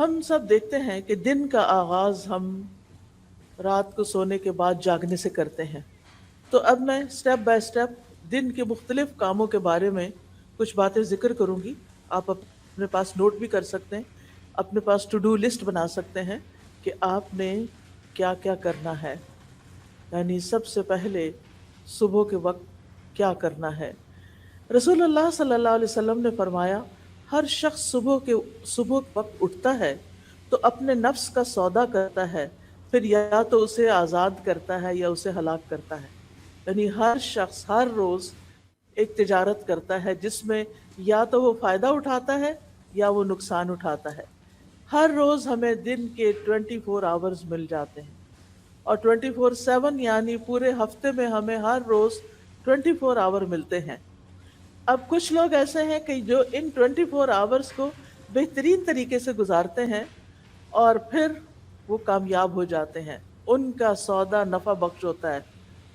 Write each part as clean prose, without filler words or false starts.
ہم سب دیکھتے ہیں کہ دن کا آغاز ہم رات کو سونے کے بعد جاگنے سے کرتے ہیں. تو اب میں سٹیپ بائی سٹیپ دن کے مختلف کاموں کے بارے میں کچھ باتیں ذکر کروں گی. آپ اپنے پاس نوٹ بھی کر سکتے ہیں، اپنے پاس ٹو ڈو لسٹ بنا سکتے ہیں کہ آپ نے کیا کیا کرنا ہے. یعنی سب سے پہلے صبح کے وقت کیا کرنا ہے. رسول اللہ صلی اللہ علیہ وسلم نے فرمایا، ہر شخص صبح وقت اٹھتا ہے تو اپنے نفس کا سودا کرتا ہے، پھر یا تو اسے آزاد کرتا ہے یا اسے ہلاک کرتا ہے. یعنی ہر شخص ہر روز ایک تجارت کرتا ہے جس میں یا تو وہ فائدہ اٹھاتا ہے یا وہ نقصان اٹھاتا ہے. ہر روز ہمیں دن کے 24 آورز مل جاتے ہیں، اور 24/7 یعنی پورے ہفتے میں ہمیں ہر روز 24 آور ملتے ہیں. اب کچھ لوگ ایسے ہیں کہ جو ان 24 آورس کو بہترین طریقے سے گزارتے ہیں اور پھر وہ کامیاب ہو جاتے ہیں، ان کا سودا نفع بخش ہوتا ہے،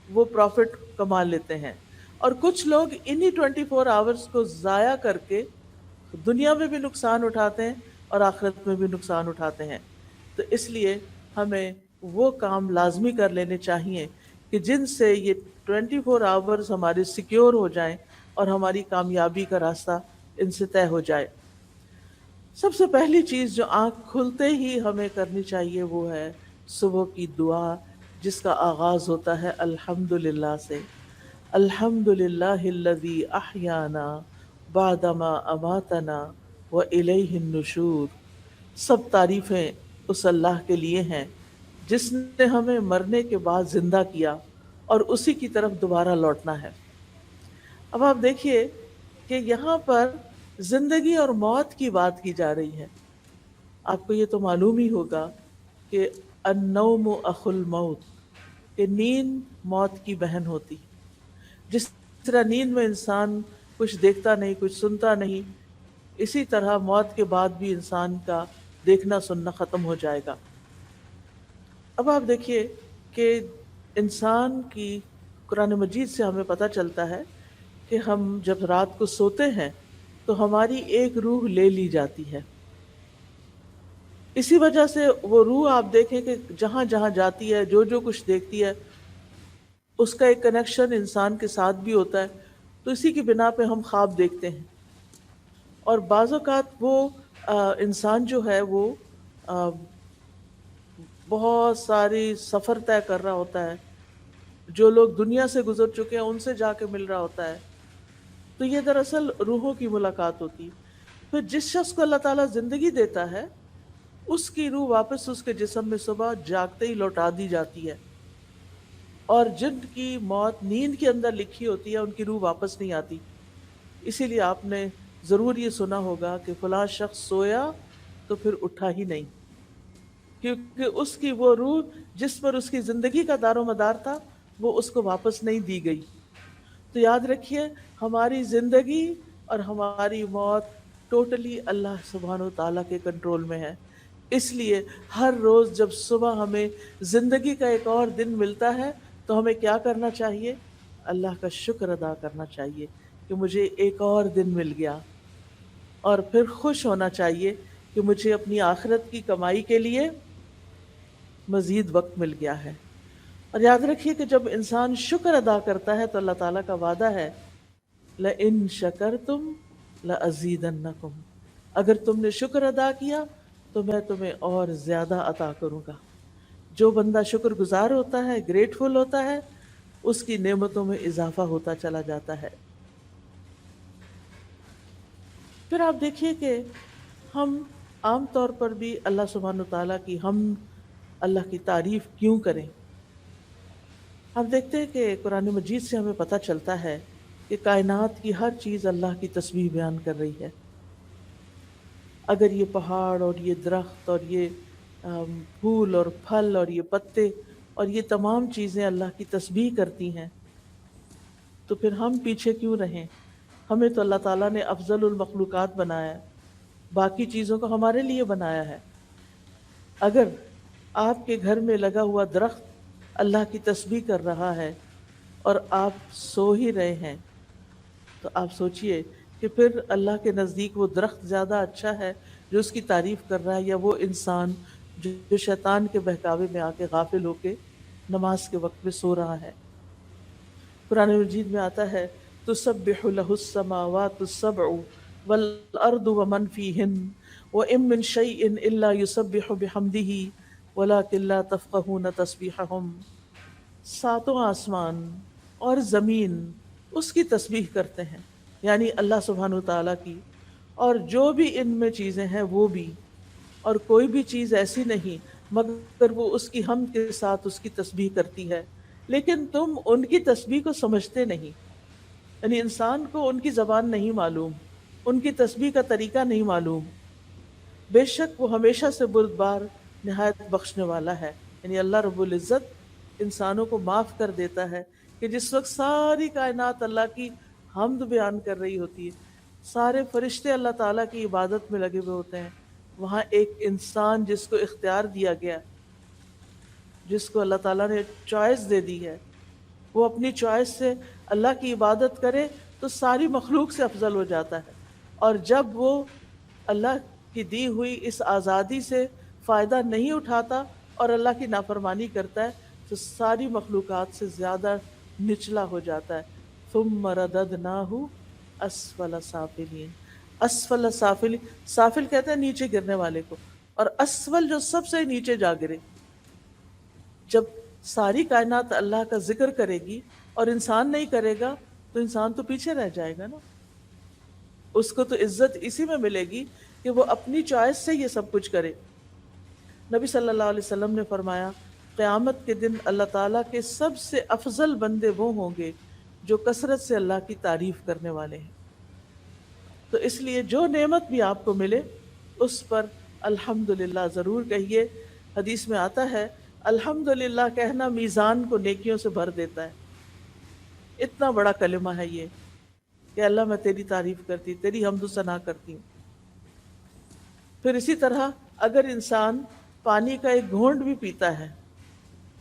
وہ پروفٹ کما لیتے ہیں. اور کچھ لوگ انہی 24 آورس کو ضائع کر کے دنیا میں بھی نقصان اٹھاتے ہیں اور آخرت میں بھی نقصان اٹھاتے ہیں. تو اس لیے ہمیں وہ کام لازمی کر لینے چاہیے کہ جن سے یہ 24 آورس ہمارے سیکیور ہو جائیں اور ہماری کامیابی کا راستہ ان سے طے ہو جائے. سب سے پہلی چیز جو آنکھ کھلتے ہی ہمیں کرنی چاہیے وہ ہے صبح کی دعا، جس کا آغاز ہوتا ہے الحمد للہ سے. الحمد للہ الذی احیانا بعدما اماتنا والیہ النشور. سب تعریفیں اس اللہ کے لیے ہیں جس نے ہمیں مرنے کے بعد زندہ کیا اور اسی کی طرف دوبارہ لوٹنا ہے. اب آپ دیکھیے کہ یہاں پر زندگی اور موت کی بات کی جا رہی ہے. آپ کو یہ تو معلوم ہی ہوگا کہ النوم اخو الموت، کہ نیند موت کی بہن ہوتی. جس طرح نیند میں انسان کچھ دیکھتا نہیں، کچھ سنتا نہیں، اسی طرح موت کے بعد بھی انسان کا دیکھنا سننا ختم ہو جائے گا. اب آپ دیکھیے کہ انسان کی قرآن مجید سے ہمیں پتہ چلتا ہے کہ ہم جب رات کو سوتے ہیں تو ہماری ایک روح لے لی جاتی ہے. اسی وجہ سے وہ روح آپ دیکھیں کہ جہاں جہاں جاتی ہے، جو جو کچھ دیکھتی ہے، اس کا ایک کنیکشن انسان کے ساتھ بھی ہوتا ہے. تو اسی کی بنا پہ ہم خواب دیکھتے ہیں. اور بعض اوقات وہ انسان جو ہے وہ بہت ساری سفر طے کر رہا ہوتا ہے، جو لوگ دنیا سے گزر چکے ہیں ان سے جا کے مل رہا ہوتا ہے. تو یہ دراصل روحوں کی ملاقات ہوتی ہے. پھر جس شخص کو اللہ تعالیٰ زندگی دیتا ہے اس کی روح واپس اس کے جسم میں صبح جاگتے ہی لوٹا دی جاتی ہے، اور جن کی موت نیند کے اندر لکھی ہوتی ہے ان کی روح واپس نہیں آتی. اسی لیے آپ نے ضرور یہ سنا ہوگا کہ فلاں شخص سویا تو پھر اٹھا ہی نہیں، کیونکہ اس کی وہ روح جس پر اس کی زندگی کا دار و مدار تھا وہ اس کو واپس نہیں دی گئی. تو یاد رکھیے ہماری زندگی اور ہماری موت ٹوٹلی اللہ سبحانہ و تعالیٰ کے کنٹرول میں ہے. اس لیے ہر روز جب صبح ہمیں زندگی کا ایک اور دن ملتا ہے تو ہمیں کیا کرنا چاہیے؟ اللہ کا شکر ادا کرنا چاہیے کہ مجھے ایک اور دن مل گیا، اور پھر خوش ہونا چاہیے کہ مجھے اپنی آخرت کی کمائی کے لیے مزید وقت مل گیا ہے. اور یاد رکھیے کہ جب انسان شکر ادا کرتا ہے تو اللہ تعالیٰ کا وعدہ ہے لَإِن شَكَرْتُمْ لَأَزِيدَنَّكُمْ، اگر تم نے شکر ادا کیا تو میں تمہیں اور زیادہ عطا کروں گا. جو بندہ شکر گزار ہوتا ہے، گریٹفل ہوتا ہے، اس کی نعمتوں میں اضافہ ہوتا چلا جاتا ہے. پھر آپ دیکھیے کہ ہم عام طور پر بھی اللہ سبحانہ تعالیٰ کی اللہ کی تعریف کیوں کریں؟ ہم دیکھتے ہیں کہ قرآن مجید سے ہمیں پتہ چلتا ہے کہ کائنات کی ہر چیز اللہ کی تسبیح بیان کر رہی ہے. اگر یہ پہاڑ اور یہ درخت اور یہ پھول اور پھل اور یہ پتے اور یہ تمام چیزیں اللہ کی تسبیح کرتی ہیں تو پھر ہم پیچھے کیوں رہیں؟ ہمیں تو اللہ تعالیٰ نے افضل المخلوقات بنایا ہے، باقی چیزوں کو ہمارے لیے بنایا ہے. اگر آپ کے گھر میں لگا ہوا درخت اللہ کی تسبیح کر رہا ہے اور آپ سو ہی رہے ہیں تو آپ سوچئے کہ پھر اللہ کے نزدیک وہ درخت زیادہ اچھا ہے جو اس کی تعریف کر رہا ہے، یا وہ انسان جو شیطان کے بہکاوے میں آ کے غافل ہو کے نماز کے وقت میں سو رہا ہے۔ قرآن مجید میں آتا ہے تسبح له السماوات السبع والارض ومن فیہن وان من شیء الا یسبح بحمدہ ولکن لا تفقہون تسبیحہم۔ ساتوں آسمان اور زمین اس کی تسبیح کرتے ہیں، یعنی اللہ سبحانہ وتعالیٰ کی، اور جو بھی ان میں چیزیں ہیں وہ بھی، اور کوئی بھی چیز ایسی نہیں مگر وہ اس کی حمد کے ساتھ اس کی تسبیح کرتی ہے، لیکن تم ان کی تسبیح کو سمجھتے نہیں۔ یعنی انسان کو ان کی زبان نہیں معلوم، ان کی تسبیح کا طریقہ نہیں معلوم۔ بے شک وہ ہمیشہ سے بردبار نہایت بخشنے والا ہے۔ یعنی اللہ رب العزت انسانوں کو معاف کر دیتا ہے کہ جس وقت ساری کائنات اللہ کی حمد بیان کر رہی ہوتی ہے، سارے فرشتے اللہ تعالیٰ کی عبادت میں لگے ہوئے ہوتے ہیں، وہاں ایک انسان جس کو اختیار دیا گیا، جس کو اللہ تعالیٰ نے چوائس دے دی ہے، وہ اپنی چوائس سے اللہ کی عبادت کرے تو ساری مخلوق سے افضل ہو جاتا ہے، اور جب وہ اللہ کی دی ہوئی اس آزادی سے فائدہ نہیں اٹھاتا اور اللہ کی نافرمانی کرتا ہے تو ساری مخلوقات سے زیادہ نچلا ہو جاتا ہے۔ ثم رددناہ اسفل سافلین۔ اسفل سافل، سافل کہتے ہیں نیچے گرنے والے کو، اور اسفل جو سب سے نیچے جا گرے۔ جب ساری کائنات اللہ کا ذکر کرے گی اور انسان نہیں کرے گا تو انسان تو پیچھے رہ جائے گا نا۔ اس کو تو عزت اسی میں ملے گی کہ وہ اپنی چوائس سے یہ سب کچھ کرے۔ نبی صلی اللہ علیہ وسلم نے فرمایا قیامت کے دن اللہ تعالیٰ کے سب سے افضل بندے وہ ہوں گے جو کثرت سے اللہ کی تعریف کرنے والے ہیں۔ تو اس لیے جو نعمت بھی آپ کو ملے اس پر الحمدللہ ضرور کہیے۔ حدیث میں آتا ہے الحمدللہ کہنا میزان کو نیکیوں سے بھر دیتا ہے۔ اتنا بڑا کلمہ ہے یہ کہ اللہ میں تیری تعریف کرتی، تیری حمد و ثنا کرتی ہوں۔ پھر اسی طرح اگر انسان پانی کا ایک گھونٹ بھی پیتا ہے،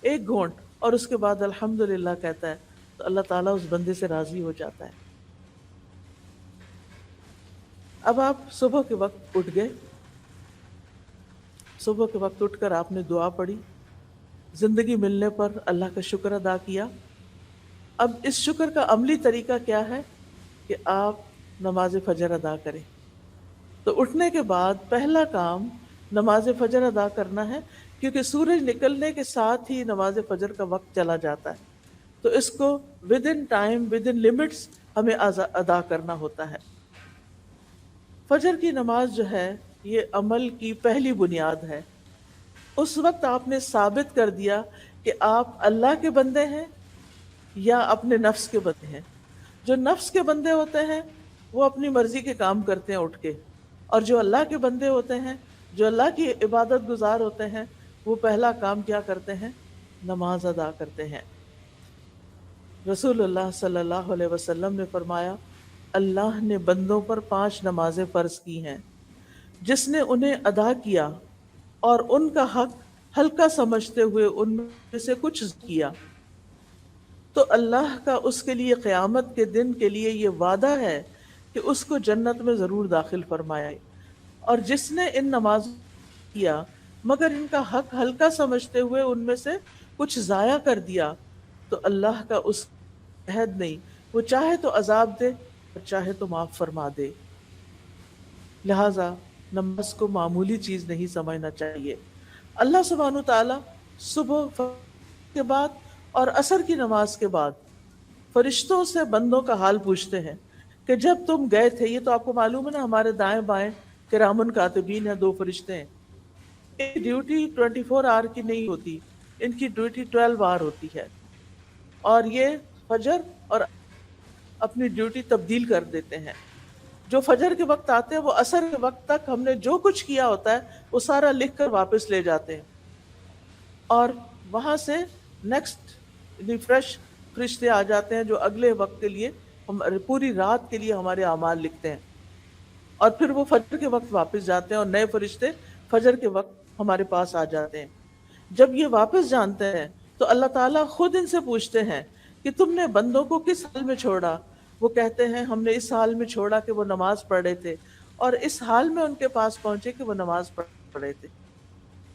ایک گھونٹ، اور اس کے بعد الحمدللہ کہتا ہے تو اللہ تعالیٰ اس بندے سے راضی ہو جاتا ہے۔ اب آپ صبح کے وقت اٹھ گئے، صبح کے وقت اٹھ کر آپ نے دعا پڑھی، زندگی ملنے پر اللہ کا شکر ادا کیا۔ اب اس شکر کا عملی طریقہ کیا ہے کہ آپ نماز فجر ادا کریں۔ تو اٹھنے کے بعد پہلا کام نماز فجر ادا کرنا ہے، کیونکہ سورج نکلنے کے ساتھ ہی نماز فجر کا وقت چلا جاتا ہے، تو اس کو with in time, with in limits ہمیں ادا کرنا ہوتا ہے۔ فجر کی نماز جو ہے یہ عمل کی پہلی بنیاد ہے۔ اس وقت آپ نے ثابت کر دیا کہ آپ اللہ کے بندے ہیں یا اپنے نفس کے بندے ہیں۔ جو نفس کے بندے ہوتے ہیں وہ اپنی مرضی کے کام کرتے ہیں اٹھ کے، اور جو اللہ کے بندے ہوتے ہیں، جو اللہ کی عبادت گزار ہوتے ہیں، وہ پہلا کام کیا کرتے ہیں؟ نماز ادا کرتے ہیں۔ رسول اللہ صلی اللہ علیہ وسلم نے فرمایا اللہ نے بندوں پر 5 نمازیں فرض کی ہیں، جس نے انہیں ادا کیا اور ان کا حق ہلکا سمجھتے ہوئے ان میں سے کچھ کیا، تو اللہ کا اس کے لیے قیامت کے دن کے لیے یہ وعدہ ہے کہ اس کو جنت میں ضرور داخل فرمائے، اور جس نے ان نماز کیا مگر ان کا حق ہلکا سمجھتے ہوئے ان میں سے کچھ ضائع کر دیا تو اللہ کا اس عہد نہیں، وہ چاہے تو عذاب دے اور چاہے تو معاف فرما دے۔ لہٰذا نماز کو معمولی چیز نہیں سمجھنا چاہیے۔ اللہ سبحانہ تعالیٰ صبح کے بعد اور عصر کی نماز کے بعد فرشتوں سے بندوں کا حال پوچھتے ہیں کہ جب تم گئے تھے، یہ تو آپ کو معلوم ہے نا ہمارے دائیں بائیں کرام کاتبین ہیں، 2 فرشتے ہیں، ان کی ڈیوٹی 24 آور کی نہیں ہوتی، ان کی ڈیوٹی 12 آور ہوتی ہے، اور یہ فجر اور اپنی ڈیوٹی تبدیل کر دیتے ہیں۔ جو فجر کے وقت آتے ہیں وہ عصر کے وقت تک ہم نے جو کچھ کیا ہوتا ہے وہ سارا لکھ کر واپس لے جاتے ہیں، اور وہاں سے نیکسٹ فریش فرشتے آ جاتے ہیں جو اگلے وقت کے لیے پوری رات کے لیے ہمارے اعمال لکھتے ہیں، اور پھر وہ فجر کے وقت واپس جاتے ہیں اور نئے فرشتے فجر کے وقت ہمارے پاس آ جاتے ہیں۔ جب یہ واپس جانتے ہیں تو اللہ تعالیٰ خود ان سے پوچھتے ہیں کہ تم نے بندوں کو کس حال میں چھوڑا؟ وہ کہتے ہیں ہم نے اس حال میں چھوڑا کہ وہ نماز پڑھ رہے تھے، اور اس حال میں ان کے پاس پہنچے کہ وہ نماز پڑھ رہے تھے۔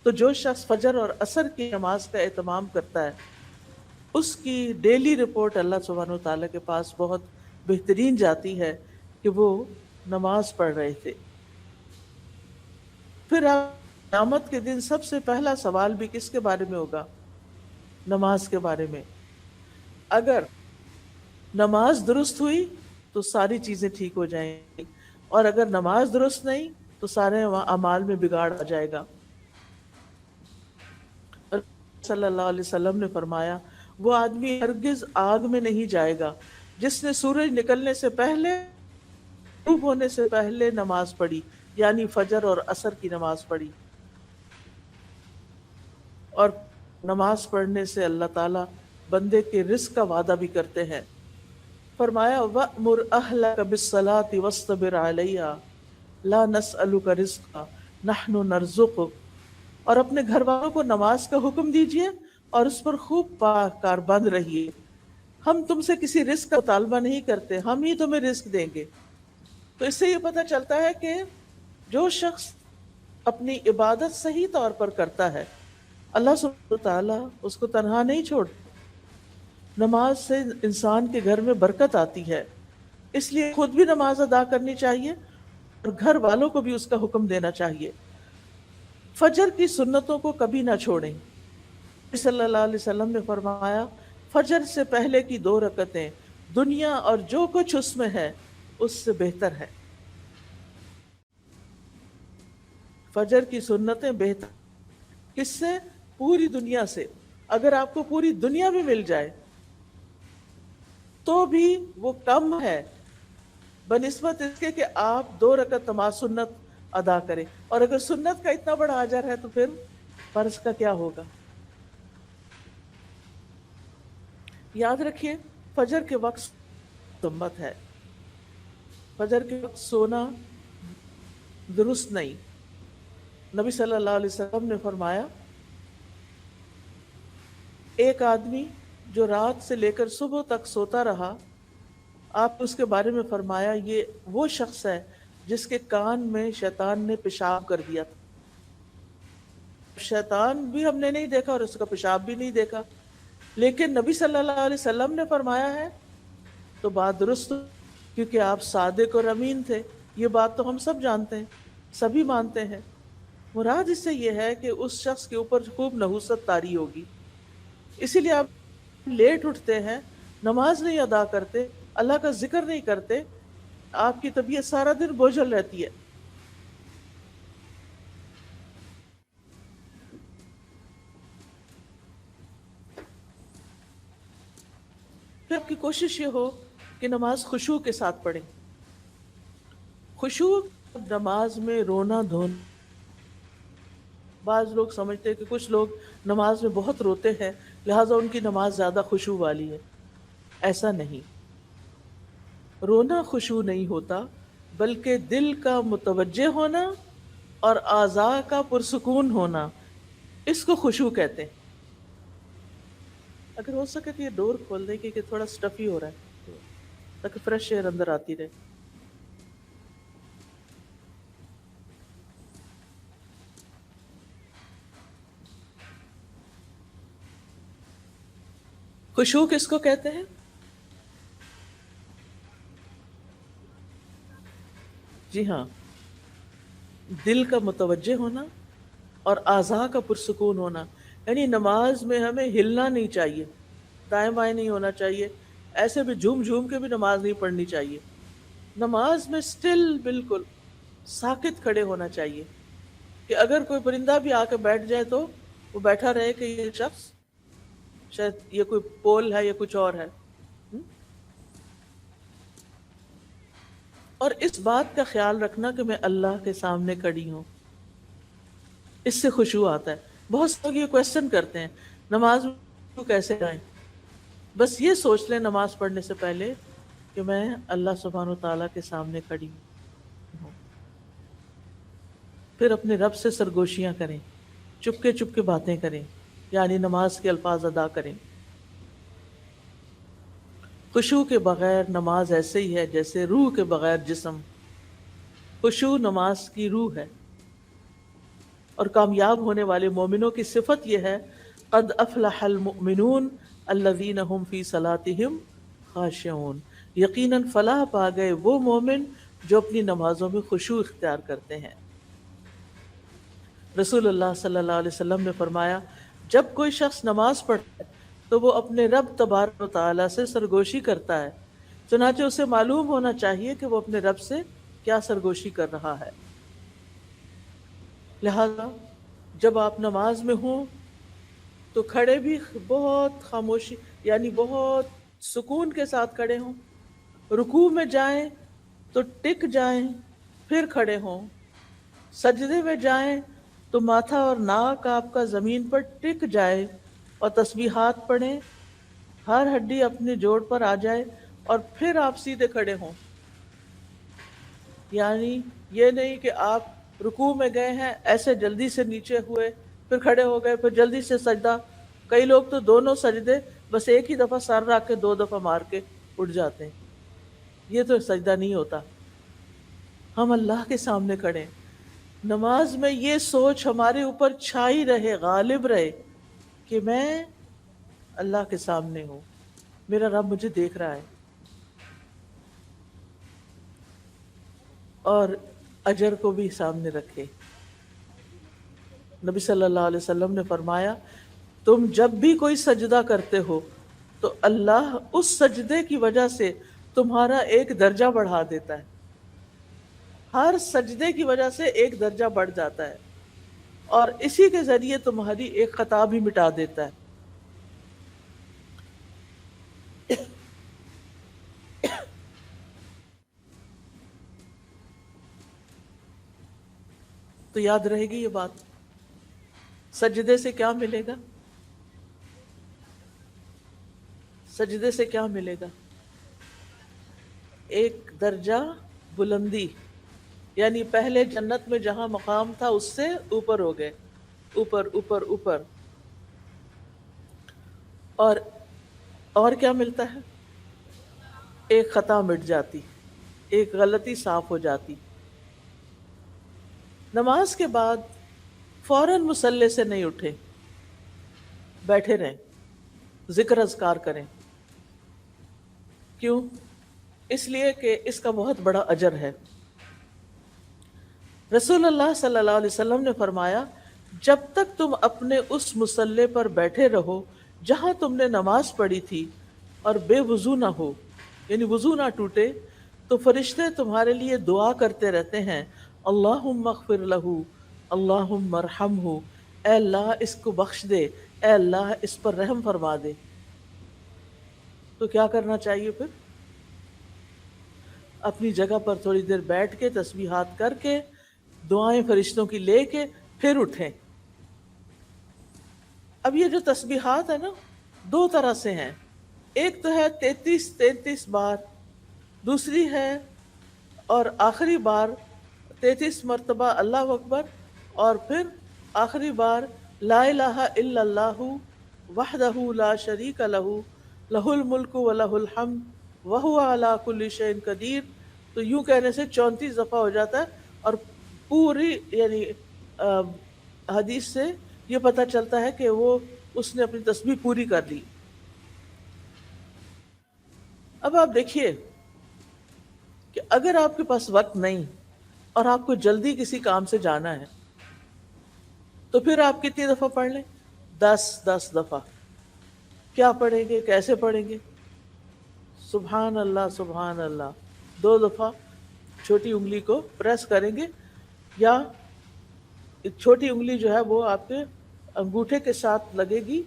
تو جو شخص فجر اور عصر کی نماز کا اہتمام کرتا ہے اس کی ڈیلی رپورٹ اللہ سبحانہ وتعالیٰ کے پاس بہت بہترین جاتی ہے کہ وہ نماز پڑھ رہے تھے۔ پھر قیامت کے دن سب سے پہلا سوال بھی کس کے بارے میں ہوگا؟ نماز کے بارے میں۔ اگر نماز درست ہوئی تو ساری چیزیں ٹھیک ہو جائیں گی، اور اگر نماز درست نہیں تو سارے اعمال میں بگاڑ آ جائے گا۔ صلی اللہ علیہ وسلم نے فرمایا وہ آدمی ہرگز آگ میں نہیں جائے گا جس نے سورج نکلنے سے پہلے، غروب ہونے سے پہلے نماز پڑھی، یعنی فجر اور عصر کی نماز پڑھی۔ اور نماز پڑھنے سے اللہ تعالیٰ بندے کے رزق کا وعدہ بھی کرتے ہیں۔ فرمایا وَأْمُرْ أَهْلَكَ بِالصَّلَاةِ وَاصْطَبِرْ عَلَيْهَا لَا نَسْأَلُكَ رِزْقًا نَحْنُ نَرْزُقُكَ، اور اپنے گھر والوں کو نماز کا حکم دیجئے اور اس پر خوب پاک کاربند رہیے۔ ہم تم سے کسی رزق کا مطالبہ نہیں کرتے، ہم ہی تمہیں رزق دیں گے۔ تو اس سے یہ پتہ چلتا ہے کہ جو شخص اپنی عبادت صحیح طور پر کرتا ہے اللہ سبحانہ وتعالیٰ اس کو تنہا نہیں چھوڑتا۔ نماز سے انسان کے گھر میں برکت آتی ہے، اس لیے خود بھی نماز ادا کرنی چاہیے اور گھر والوں کو بھی اس کا حکم دینا چاہیے۔ فجر کی سنتوں کو کبھی نہ چھوڑیں۔ صلی اللہ علیہ وسلم نے فرمایا فجر سے پہلے کی 2 رکعتیں دنیا اور جو کچھ اس میں ہے اس سے بہتر ہے۔ فجر کی سنتیں بہتر کس سے؟ پوری دنیا سے۔ اگر آپ کو پوری دنیا بھی مل جائے تو بھی وہ کم ہے بنسبت اس کے کہ آپ 2 رکعت نماز سنت ادا کریں، اور اگر سنت کا اتنا بڑا اجر ہے تو پھر فرض کا کیا ہوگا؟ یاد رکھیے فجر کے وقت سنت ہے، فجر کے وقت سونا درست نہیں۔ نبی صلی اللہ علیہ وسلم نے فرمایا ایک آدمی جو رات سے لے کر صبح تک سوتا رہا، آپ اس کے بارے میں فرمایا یہ وہ شخص ہے جس کے کان میں شیطان نے پیشاب کر دیا تھا۔ شیطان بھی ہم نے نہیں دیکھا اور اس کا پیشاب بھی نہیں دیکھا، لیکن نبی صلی اللہ علیہ وسلم نے فرمایا ہے تو بات درست، کیونکہ آپ صادق اور امین تھے۔ یہ بات تو ہم سب جانتے ہیں، سبھی مانتے ہیں۔ مراد اس سے یہ ہے کہ اس شخص کے اوپر خوب نحوست طاری ہوگی، اسی لیے آپ لیٹ اٹھتے ہیں، نماز نہیں ادا کرتے، اللہ کا ذکر نہیں کرتے، آپ کی طبیعت سارا دن بوجھل رہتی ہے۔ پھر آپ کی کوشش یہ ہو کہ نماز خشوع کے ساتھ پڑھیں۔ خشوع نماز میں رونا دھونا، بعض لوگ سمجھتے ہیں کہ کچھ لوگ نماز میں بہت روتے ہیں لہٰذا ان کی نماز زیادہ خشوع والی ہے۔ ایسا نہیں، رونا خشوع نہیں ہوتا، بلکہ دل کا متوجہ ہونا اور اعضاء کا پرسکون ہونا، اس کو خشوع کہتے ہیں۔ اگر ہو سکے تو یہ ڈور کھول دیں کہ تھوڑا سٹفی ہو رہا ہے تاکہ فریش ایئر اندر آتی رہے۔ خشوع کس کو کہتے ہیں؟ جی ہاں، دل کا متوجہ ہونا اور اعضاء کا پرسکون ہونا، یعنی نماز میں ہمیں ہلنا نہیں چاہیے، دائیں بائیں نہیں ہونا چاہیے، ایسے بھی جھوم جھوم کے بھی نماز نہیں پڑھنی چاہیے۔ نماز میں سٹل، بالکل ساکت کھڑے ہونا چاہیے کہ اگر کوئی پرندہ بھی آ کے بیٹھ جائے تو وہ بیٹھا رہے کہ یہ شخص شاید یہ کوئی پول ہے یا کچھ اور ہے۔ اور اس بات کا خیال رکھنا کہ میں اللہ کے سامنے کھڑی ہوں، اس سے خشوع آتا ہے۔ بہت سے لوگ یہ کویسچن کرتے ہیں نماز میں کیسے جائیں؟ بس یہ سوچ لیں نماز پڑھنے سے پہلے کہ میں اللہ سبحانہ و تعالیٰ کے سامنے کھڑی ہوں، پھر اپنے رب سے سرگوشیاں کریں، چپکے چپکے باتیں کریں، یعنی نماز کے الفاظ ادا کریں۔ خشوع کے بغیر نماز ایسے ہی ہے جیسے روح کے بغیر جسم۔ خشوع نماز کی روح ہے، اور کامیاب ہونے والے مومنوں کی صفت یہ ہے، قد افلح المؤمنون الذین هم فی صلاتہم خاشعون، یقیناً فلاح پا گئے وہ مومن جو اپنی نمازوں میں خشوع اختیار کرتے ہیں۔ رسول اللہ صلی اللہ علیہ وسلم نے فرمایا، جب کوئی شخص نماز پڑھتا ہے تو وہ اپنے رب تبارک و تعالیٰ سے سرگوشی کرتا ہے، چنانچہ اسے معلوم ہونا چاہیے کہ وہ اپنے رب سے کیا سرگوشی کر رہا ہے۔ لہذا جب آپ نماز میں ہوں تو کھڑے بھی بہت خاموشی، یعنی بہت سکون کے ساتھ کھڑے ہوں، رکوع میں جائیں تو ٹک جائیں پھر کھڑے ہوں، سجدے میں جائیں تو ماتھا اور ناک آپ کا زمین پر ٹک جائے اور تسبیحات پڑھیں، ہر ہڈی اپنے جوڑ پر آ جائے اور پھر آپ سیدھے کھڑے ہوں۔ یعنی یہ نہیں کہ آپ رکوع میں گئے ہیں ایسے جلدی سے نیچے ہوئے پھر کھڑے ہو گئے پھر جلدی سے سجدہ، کئی لوگ تو دونوں سجدے بس ایک ہی دفعہ سر رکھ کے 2 دفعہ مار کے اٹھ جاتے ہیں، یہ تو سجدہ نہیں ہوتا۔ ہم اللہ کے سامنے کھڑے ہیں، نماز میں یہ سوچ ہمارے اوپر چھائی رہے، غالب رہے کہ میں اللہ کے سامنے ہوں، میرا رب مجھے دیکھ رہا ہے، اور اجر کو بھی سامنے رکھے۔ نبی صلی اللہ علیہ وسلم نے فرمایا، تم جب بھی کوئی سجدہ کرتے ہو تو اللہ اس سجدے کی وجہ سے تمہارا ایک درجہ بڑھا دیتا ہے، ہر سجدے کی وجہ سے ایک درجہ بڑھ جاتا ہے، اور اسی کے ذریعے تمہاری ایک خطا بھی مٹا دیتا ہے۔ تو یاد رہے گی یہ بات، سجدے سے کیا ملے گا؟ سجدے سے کیا ملے گا؟ ایک درجہ بلندی، یعنی پہلے جنت میں جہاں مقام تھا اس سے اوپر ہو گئے، اوپر اوپر اوپر۔ اور کیا ملتا ہے؟ ایک خطا مٹ جاتی، ایک غلطی صاف ہو جاتی۔ نماز کے بعد فوراً مصلی سے نہیں اٹھے، بیٹھے رہیں، ذکر اذکار کریں۔ کیوں؟ اس لیے کہ اس کا بہت بڑا اجر ہے۔ رسول اللہ صلی اللہ علیہ وسلم نے فرمایا، جب تک تم اپنے اس مصلی پر بیٹھے رہو جہاں تم نے نماز پڑھی تھی اور بے وضو نہ ہو، یعنی وضو نہ ٹوٹے، تو فرشتے تمہارے لیے دعا کرتے رہتے ہیں، اللہم اغفر لہ، اللہم ارحمہ، اے اللہ اس کو بخش دے، اے اللہ اس پر رحم فرما دے۔ تو کیا کرنا چاہیے پھر؟ اپنی جگہ پر تھوڑی دیر بیٹھ کے تسبیحات کر کے دعائیں فرشتوں کی لے کے پھر اٹھیں۔ اب یہ جو تسبیحات ہے نا، 2 طرح سے ہیں، ایک تو ہے 33 بار، دوسری ہے اور آخری بار 33 مرتبہ اللہ اکبر، اور پھر آخری بار لا الہ الا اللہ وحدہ لا شریک لہ لہ الملک و لہ الحمد وہو علی کل شیء قدیر۔ تو یوں کہنے سے 34 دفعہ ہو جاتا ہے، اور پوری یعنی حدیث سے یہ پتہ چلتا ہے کہ اس نے اپنی تسبیح پوری کر لی۔ اب آپ دیکھیے کہ اگر آپ کے پاس وقت نہیں اور آپ کو جلدی کسی کام سے جانا ہے تو پھر آپ کتنی دفعہ پڑھ لیں؟ 10 دفعہ۔ کیا پڑھیں گے؟ کیسے پڑھیں گے؟ سبحان اللہ سبحان اللہ 2 دفعہ چھوٹی انگلی کو پریس کریں گے، یا چھوٹی انگلی جو ہے وہ آپ کے انگوٹھے کے ساتھ لگے گی،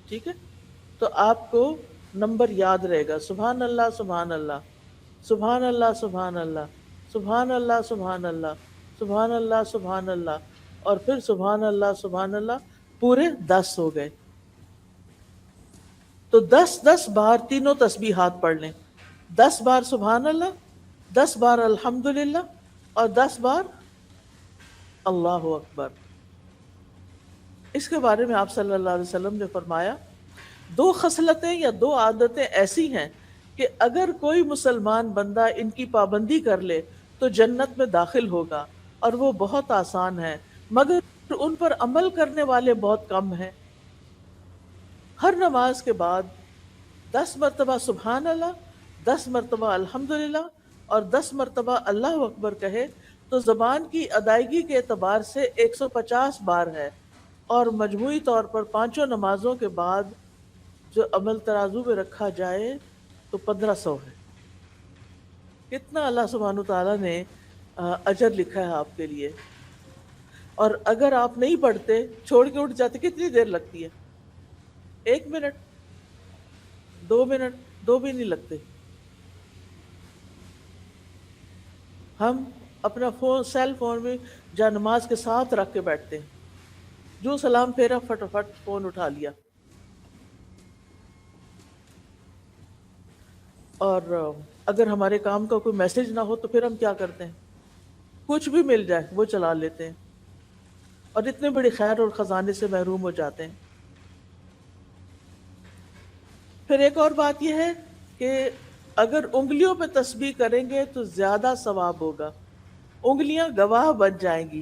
ٹھیک ہے؟ تو آپ کو نمبر یاد رہے گا، سبحان اللہ سبحان اللہ سبحان اللہ سبحان اللہ سبحان اللہ سبحان اللہ سبحان اللہ سبحان اللہ، اور پھر سبحان اللہ پورے 10 ہو گئے۔ تو 10 بار تینوں تسبیحات پڑھ لیں، 10 بار سبحان اللہ، 10 بار الحمدللہ، اور 10 بار اللہ اکبر۔ اس کے بارے میں آپ صلی اللہ علیہ وسلم نے فرمایا، 2 خصلتیں یا 2 عادتیں ایسی ہیں کہ اگر کوئی مسلمان بندہ ان کی پابندی کر لے تو جنت میں داخل ہوگا، اور وہ بہت آسان ہے، مگر ان پر عمل کرنے والے بہت کم ہیں۔ ہر نماز کے بعد 10 مرتبہ سبحان اللہ، 10 مرتبہ الحمدللہ اور 10 مرتبہ اللہ اکبر کہے تو زبان کی ادائیگی کے اعتبار سے 150 بار ہے، اور مجموعی طور پر پانچوں نمازوں کے بعد جو عمل ترازو میں رکھا جائے تو 1500 ہے۔ کتنا اللہ سبحانہ تعالیٰ نے اجر لکھا ہے آپ کے لیے۔ اور اگر آپ نہیں پڑھتے، چھوڑ کے اٹھ جاتے، کتنی دیر لگتی ہے؟ 1 منٹ، 2 منٹ، دو بھی نہیں لگتے۔ ہم اپنا فون، سیل فون میں جا نماز کے ساتھ رکھ کے بیٹھتے ہیں، جو سلام پھیرا فٹافٹ فون اٹھا لیا۔ اور اگر ہمارے کام کا کوئی میسج نہ ہو تو پھر ہم کیا کرتے ہیں؟ کچھ بھی مل جائے وہ چلا لیتے ہیں، اور اتنے بڑے خیر اور خزانے سے محروم ہو جاتے ہیں۔ پھر ایک اور بات یہ ہے کہ اگر انگلیوں پہ تسبیح کریں گے تو زیادہ ثواب ہوگا، انگلیاں گواہ بن جائیں گی،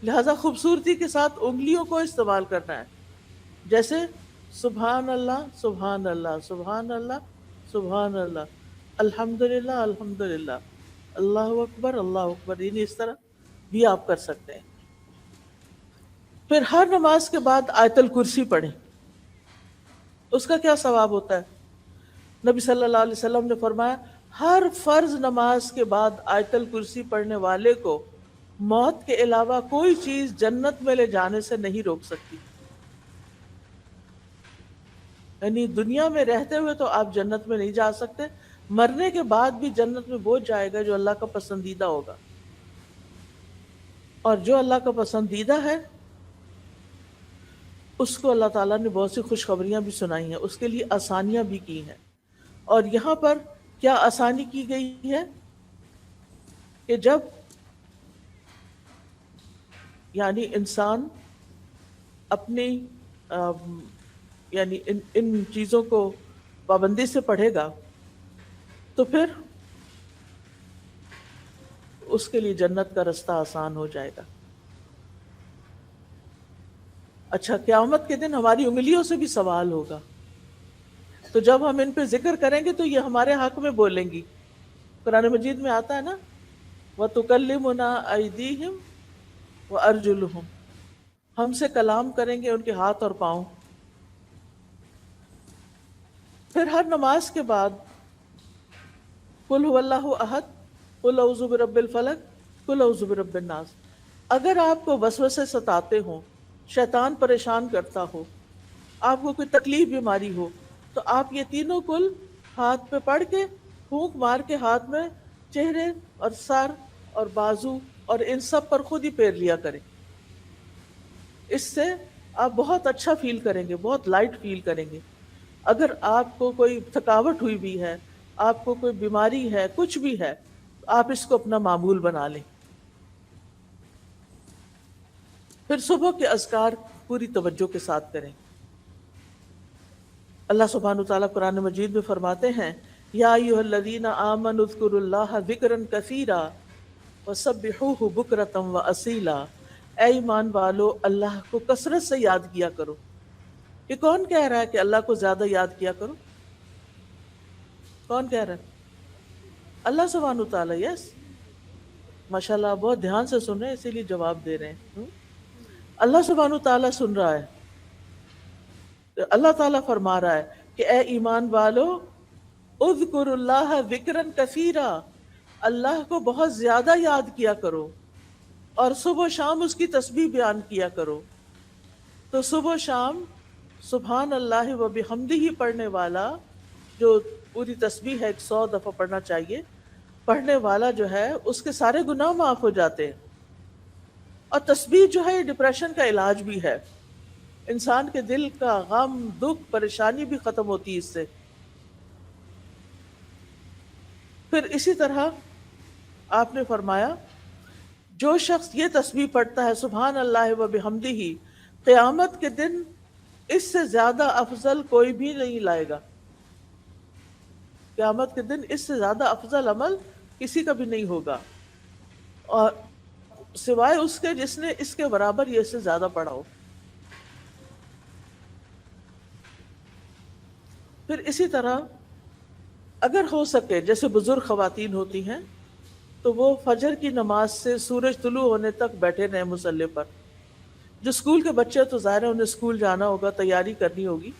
لہذا خوبصورتی کے ساتھ انگلیوں کو استعمال کرنا ہے، جیسے سبحان اللہ سبحان اللہ سبحان اللہ سبحان اللہ، الحمدللہ الحمدللہ، اللہ اکبر، یعنی اس طرح بھی آپ کر سکتے ہیں۔ پھر ہر نماز کے بعد آیت الکرسی پڑھیں، اس کا کیا ثواب ہوتا ہے؟ نبی صلی اللہ علیہ وسلم نے فرمایا ہر فرض نماز کے بعد آیت الکرسی پڑھنے والے کو موت کے علاوہ کوئی چیز جنت میں لے جانے سے نہیں روک سکتی۔ یعنی دنیا میں رہتے ہوئے تو آپ جنت میں نہیں جا سکتے، مرنے کے بعد بھی جنت میں وہ جائے گا جو اللہ کا پسندیدہ ہوگا، اور جو اللہ کا پسندیدہ ہے اس کو اللہ تعالیٰ نے بہت سی خوشخبریاں بھی سنائی ہیں، اس کے لیے آسانیاں بھی کی ہیں۔ اور یہاں پر کیا آسانی کی گئی ہے کہ جب یعنی انسان اپنی یعنی ان چیزوں کو پابندی سے پڑھے گا تو پھر اس کے لیے جنت کا رستہ آسان ہو جائے گا۔ اچھا، قیامت کے دن ہماری انگلیوں سے بھی سوال ہوگا، تو جب ہم ان پہ ذکر کریں گے تو یہ ہمارے حق میں بولیں گی۔ قرآن مجید میں آتا ہے نا، وَتُكَلِّمُنَا أَيْدِيهِمْ وَأَرْجُلُهُمْ، ہم سے کلام کریں گے ان کے ہاتھ اور پاؤں۔ پھر ہر نماز کے بعد قُلْ هُوَ اللَّهُ أَحَدٌ قُلْ أَعُوذُ بِرَبِّ الْفَلَقِ قُلْ أَعُوذُ بِرَبِّ النَّاسِ، اگر آپ کو وسوسے ستاتے ہوں، شیطان پریشان کرتا ہو، آپ کو کوئی تکلیف بیماری ہو، تو آپ یہ تینوں کل ہاتھ پہ پڑھ کے پھونک مار کے ہاتھ میں چہرے اور سر اور بازو اور ان سب پر خود ہی پھیر لیا کریں۔ اس سے آپ بہت اچھا فیل کریں گے، بہت لائٹ فیل کریں گے۔ اگر آپ کو کوئی تھکاوٹ ہوئی بھی ہے، آپ کو کوئی بیماری ہے، کچھ بھی ہے، تو آپ اس کو اپنا معمول بنا لیں۔ پھر صبح کے اذکار پوری توجہ کے ساتھ کریں۔ اللہ سبحانہ وتعالیٰ قرآن مجید میں فرماتے ہیں یا ایھا الذین آمنوا اذکروا اللہ ذکرا کثیرا وسبحوہ بکرۃ واصیلا، اے ایمان والو اللہ کو کثرت سے یاد کیا کرو۔ یہ کون کہہ رہا ہے کہ اللہ کو زیادہ یاد کیا کرو؟ کون کہہ رہا ہے؟ اللہ سبحانہ وتعالیٰ۔ یس، ماشاءاللہ آپ بہت دھیان سے سن رہے ہیں، اسی لیے جواب دے رہے ہیں۔ اللہ سبحانہ تعالیٰ سن رہا ہے۔ اللہ تعالیٰ فرما رہا ہے کہ اے ایمان والو اذکروا اللہ ذکرا کثیرا، اللہ کو بہت زیادہ یاد کیا کرو، اور صبح و شام اس کی تسبیح بیان کیا کرو۔ تو صبح و شام سبحان اللہ و بحمدہ پڑھنے والا، جو پوری تسبیح ہے 100 دفعہ پڑھنا چاہیے، پڑھنے والا جو ہے اس کے سارے گناہ معاف ہو جاتے ہیں۔ اور تسبیح جو ہے یہ ڈپریشن کا علاج بھی ہے، انسان کے دل کا غم، دکھ، پریشانی بھی ختم ہوتی ہے اس سے۔ پھر اسی طرح آپ نے فرمایا جو شخص یہ تسبیح پڑھتا ہے سبحان اللہ و بحمدہ، قیامت کے دن اس سے زیادہ افضل کوئی بھی نہیں لائے گا۔ قیامت کے دن اس سے زیادہ افضل عمل کسی کا بھی نہیں ہوگا۔ اور سوائے اس کے جس نے اس کے برابر یہ سے زیادہ پڑھا ہو. پھر اسی طرح اگر ہو سکے جیسے بزرگ خواتین ہوتی ہیں تو وہ فجر کی نماز سے سورج طلوع ہونے تک بیٹھے رہیں مصلی پر. جو اسکول کے بچے تو ظاہر ہے انہیں اسکول جانا ہوگا، تیاری کرنی ہوگی،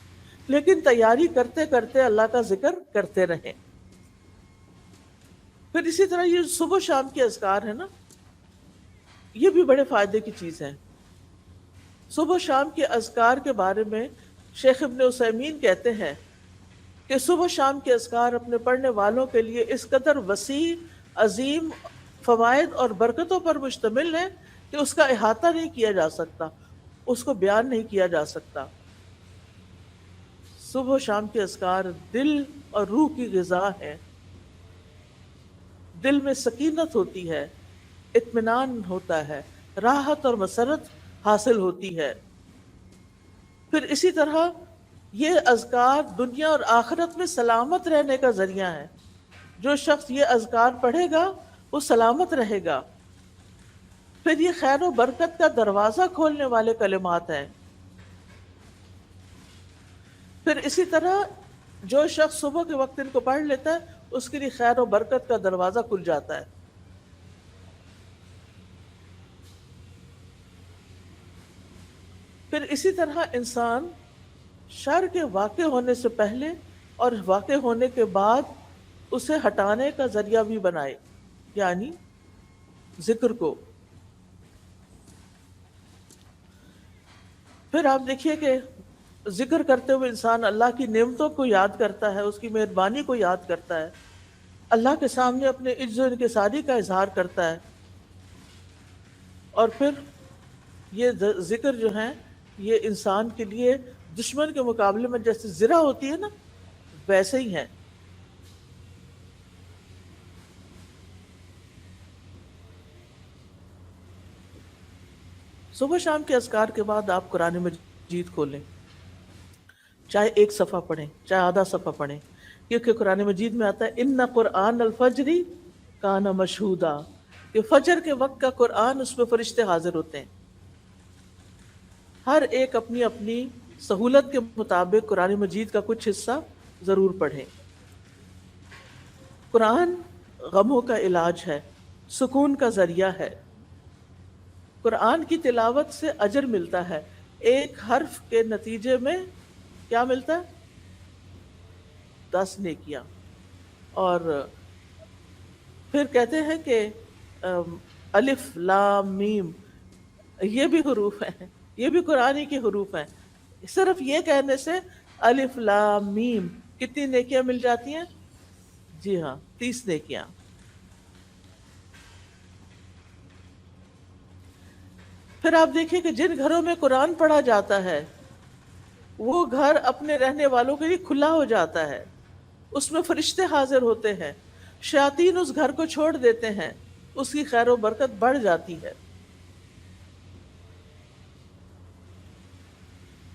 لیکن تیاری کرتے کرتے اللہ کا ذکر کرتے رہیں. پھر اسی طرح یہ صبح شام کے اذکار ہیں نا، یہ بھی بڑے فائدے کی چیز ہیں. صبح شام کے اذکار کے بارے میں شیخ ابن عثیمین کہتے ہیں کہ صبح شام کے اذکار اپنے پڑھنے والوں کے لیے اس قدر وسیع، عظیم فوائد اور برکتوں پر مشتمل ہے کہ اس کا احاطہ نہیں کیا جا سکتا، اس کو بیان نہیں کیا جا سکتا. صبح و شام کے اذکار دل اور روح کی غذا ہے. دل میں سکینت ہوتی ہے، اطمینان ہوتا ہے، راحت اور مسرت حاصل ہوتی ہے. پھر اسی طرح یہ اذکار دنیا اور آخرت میں سلامت رہنے کا ذریعہ ہے. جو شخص یہ اذکار پڑھے گا وہ سلامت رہے گا. پھر یہ خیر و برکت کا دروازہ کھولنے والے کلمات ہیں. پھر اسی طرح جو شخص صبح کے وقت ان کو پڑھ لیتا ہے اس کے لیے خیر و برکت کا دروازہ کھل جاتا ہے. پھر اسی طرح انسان شر کے واقع ہونے سے پہلے اور واقع ہونے کے بعد اسے ہٹانے کا ذریعہ بھی بنائے، یعنی ذکر کو. پھر آپ دیکھیے کہ ذکر کرتے ہوئے انسان اللہ کی نعمتوں کو یاد کرتا ہے، اس کی مہربانی کو یاد کرتا ہے، اللہ کے سامنے اپنے عجز و انکساری کا اظہار کرتا ہے. اور پھر یہ ذکر جو ہیں یہ انسان کے لیے دشمن کے مقابلے میں جیسے زرہ ہوتی ہے نا، ویسے ہی ہیں. صبح شام کے اذکار کے بعد آپ قرآن مجید کھولیں، چاہے ایک صفحہ پڑھیں چاہے آدھا صفحہ پڑھیں، کیونکہ قرآن مجید میں آتا ہے ان قرآن الفجری کان مشہودا، کہ فجر کے وقت کا قرآن اس میں فرشتے حاضر ہوتے ہیں. ہر ایک اپنی اپنی سہولت کے مطابق قرآن مجید کا کچھ حصہ ضرور پڑھیں. قرآن غموں کا علاج ہے، سکون کا ذریعہ ہے. قرآن کی تلاوت سے اجر ملتا ہے، ایک حرف کے نتیجے میں کیا ملتا ہے؟ 10 نیکیاں. اور پھر کہتے ہیں کہ الف لام میم یہ بھی حروف ہیں، یہ بھی قرآن کے حروف ہیں. صرف یہ کہنے سے الف لام میم کتنی نیکیاں مل جاتی ہیں؟ جی ہاں، 30 نیکیاں. پھر آپ دیکھیں کہ جن گھروں میں قرآن پڑھا جاتا ہے وہ گھر اپنے رہنے والوں کے لیے کھلا ہو جاتا ہے، اس میں فرشتے حاضر ہوتے ہیں، شیاطین اس گھر کو چھوڑ دیتے ہیں، اس کی خیر و برکت بڑھ جاتی ہے.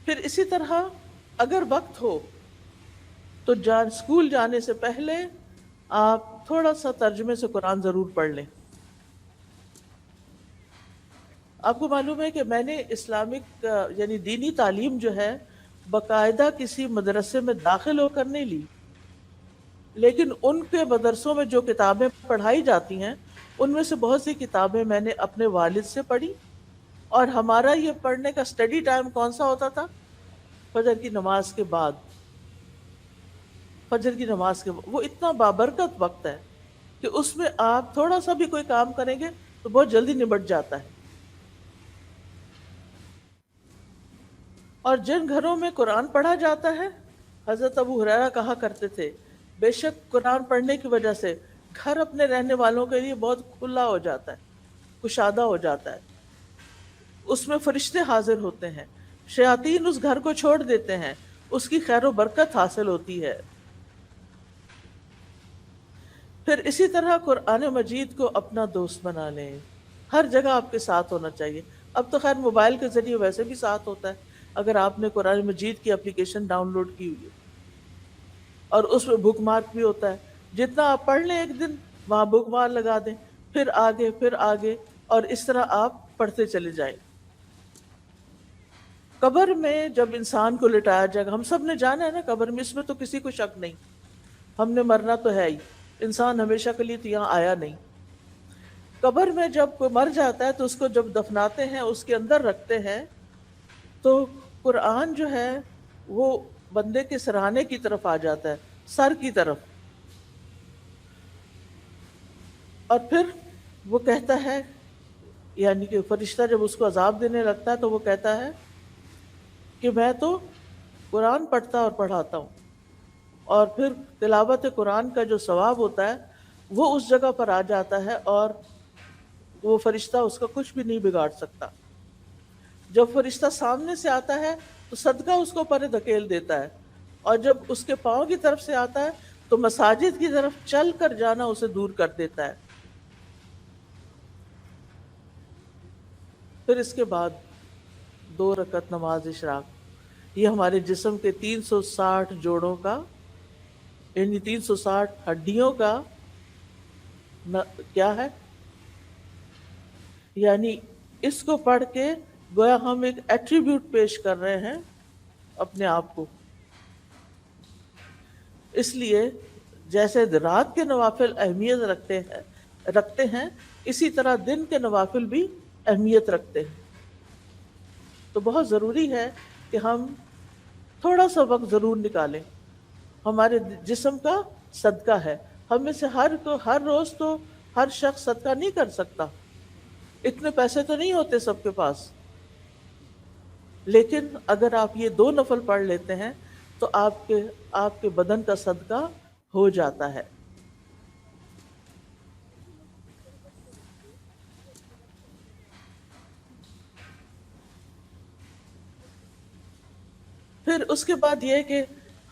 پھر اسی طرح اگر وقت ہو تو اسکول جانے سے پہلے آپ تھوڑا سا ترجمے سے قرآن ضرور پڑھ لیں. آپ کو معلوم ہے کہ میں نے اسلامک یعنی دینی تعلیم جو ہے باقاعدہ کسی مدرسے میں داخل ہو کر نہیں لی، لیکن ان کے مدرسوں میں جو کتابیں پڑھائی جاتی ہیں ان میں سے بہت سی کتابیں میں نے اپنے والد سے پڑھی. اور ہمارا یہ پڑھنے کا اسٹڈی ٹائم کون سا ہوتا تھا؟ فجر کی نماز کے بعد. فجر کی نماز کے بعد وہ اتنا بابرکت وقت ہے کہ اس میں آپ تھوڑا سا بھی کوئی کام کریں گے تو بہت جلدی نبٹ جاتا ہے. اور جن گھروں میں قرآن پڑھا جاتا ہے، حضرت ابو ہریرہ کہا کرتے تھے بے شک قرآن پڑھنے کی وجہ سے گھر اپنے رہنے والوں کے لیے بہت کھلا ہو جاتا ہے، کشادہ ہو جاتا ہے، اس میں فرشتے حاضر ہوتے ہیں، شیاطین اس گھر کو چھوڑ دیتے ہیں، اس کی خیر و برکت حاصل ہوتی ہے. پھر اسی طرح قرآن مجید کو اپنا دوست بنا لیں، ہر جگہ آپ کے ساتھ ہونا چاہیے. اب تو خیر موبائل کے ذریعے ویسے بھی ساتھ ہوتا ہے اگر آپ نے قرآن مجید کی اپلیکیشن ڈاؤن لوڈ کی ہوئی ہے، اور اس میں بک مارک بھی ہوتا ہے. جتنا آپ پڑھ لیں ایک دن وہاں بک مارک لگا دیں، پھر آگے، پھر آگے، اور اس طرح آپ پڑھتے چلے جائیں۔ قبر میں جب انسان کو لٹایا جائے گا، ہم سب نے جانا ہے نا قبر میں، اس میں تو کسی کو شک نہیں، ہم نے مرنا تو ہے ہی، انسان ہمیشہ کے لیے تو یہاں آیا نہیں۔ قبر میں جب کوئی مر جاتا ہے تو اس کو جب دفناتے ہیں، اس کے اندر رکھتے ہیں، تو قرآن جو ہے وہ بندے کے سرہانے کی طرف آ جاتا ہے، سر کی طرف، اور پھر وہ کہتا ہے، یعنی کہ فرشتہ جب اس کو عذاب دینے لگتا ہے تو وہ کہتا ہے کہ میں تو قرآن پڑھتا اور پڑھاتا ہوں، اور پھر تلاوت قرآن کا جو ثواب ہوتا ہے وہ اس جگہ پر آ جاتا ہے، اور وہ فرشتہ اس کا کچھ بھی نہیں بگاڑ سکتا۔ جب فرشتہ سامنے سے آتا ہے تو صدقہ اس کو پرے دھکیل دیتا ہے، اور جب اس کے پاؤں کی طرف سے آتا ہے تو مساجد کی طرف چل کر جانا اسے دور کر دیتا ہے۔ پھر اس کے بعد 2 رکعت نماز اشراق، یہ ہمارے جسم کے 360 جوڑوں کا، یعنی 360 ہڈیوں کا کیا ہے، یعنی اس کو پڑھ کے گویا ہم ایک ایٹریبیوٹ پیش کر رہے ہیں اپنے آپ کو۔ اس لیے جیسے رات کے نوافل اہمیت رکھتے ہیں، اسی طرح دن کے نوافل بھی اہمیت رکھتے ہیں۔ تو بہت ضروری ہے کہ ہم تھوڑا سا وقت ضرور نکالیں، ہمارے جسم کا صدقہ ہے۔ ہم میں سے ہر روز تو ہر شخص صدقہ نہیں کر سکتا، اتنے پیسے تو نہیں ہوتے سب کے پاس، لیکن اگر آپ یہ 2 نفل پڑھ لیتے ہیں تو آپ کے بدن کا صدقہ ہو جاتا ہے۔ پھر اس کے بعد یہ کہ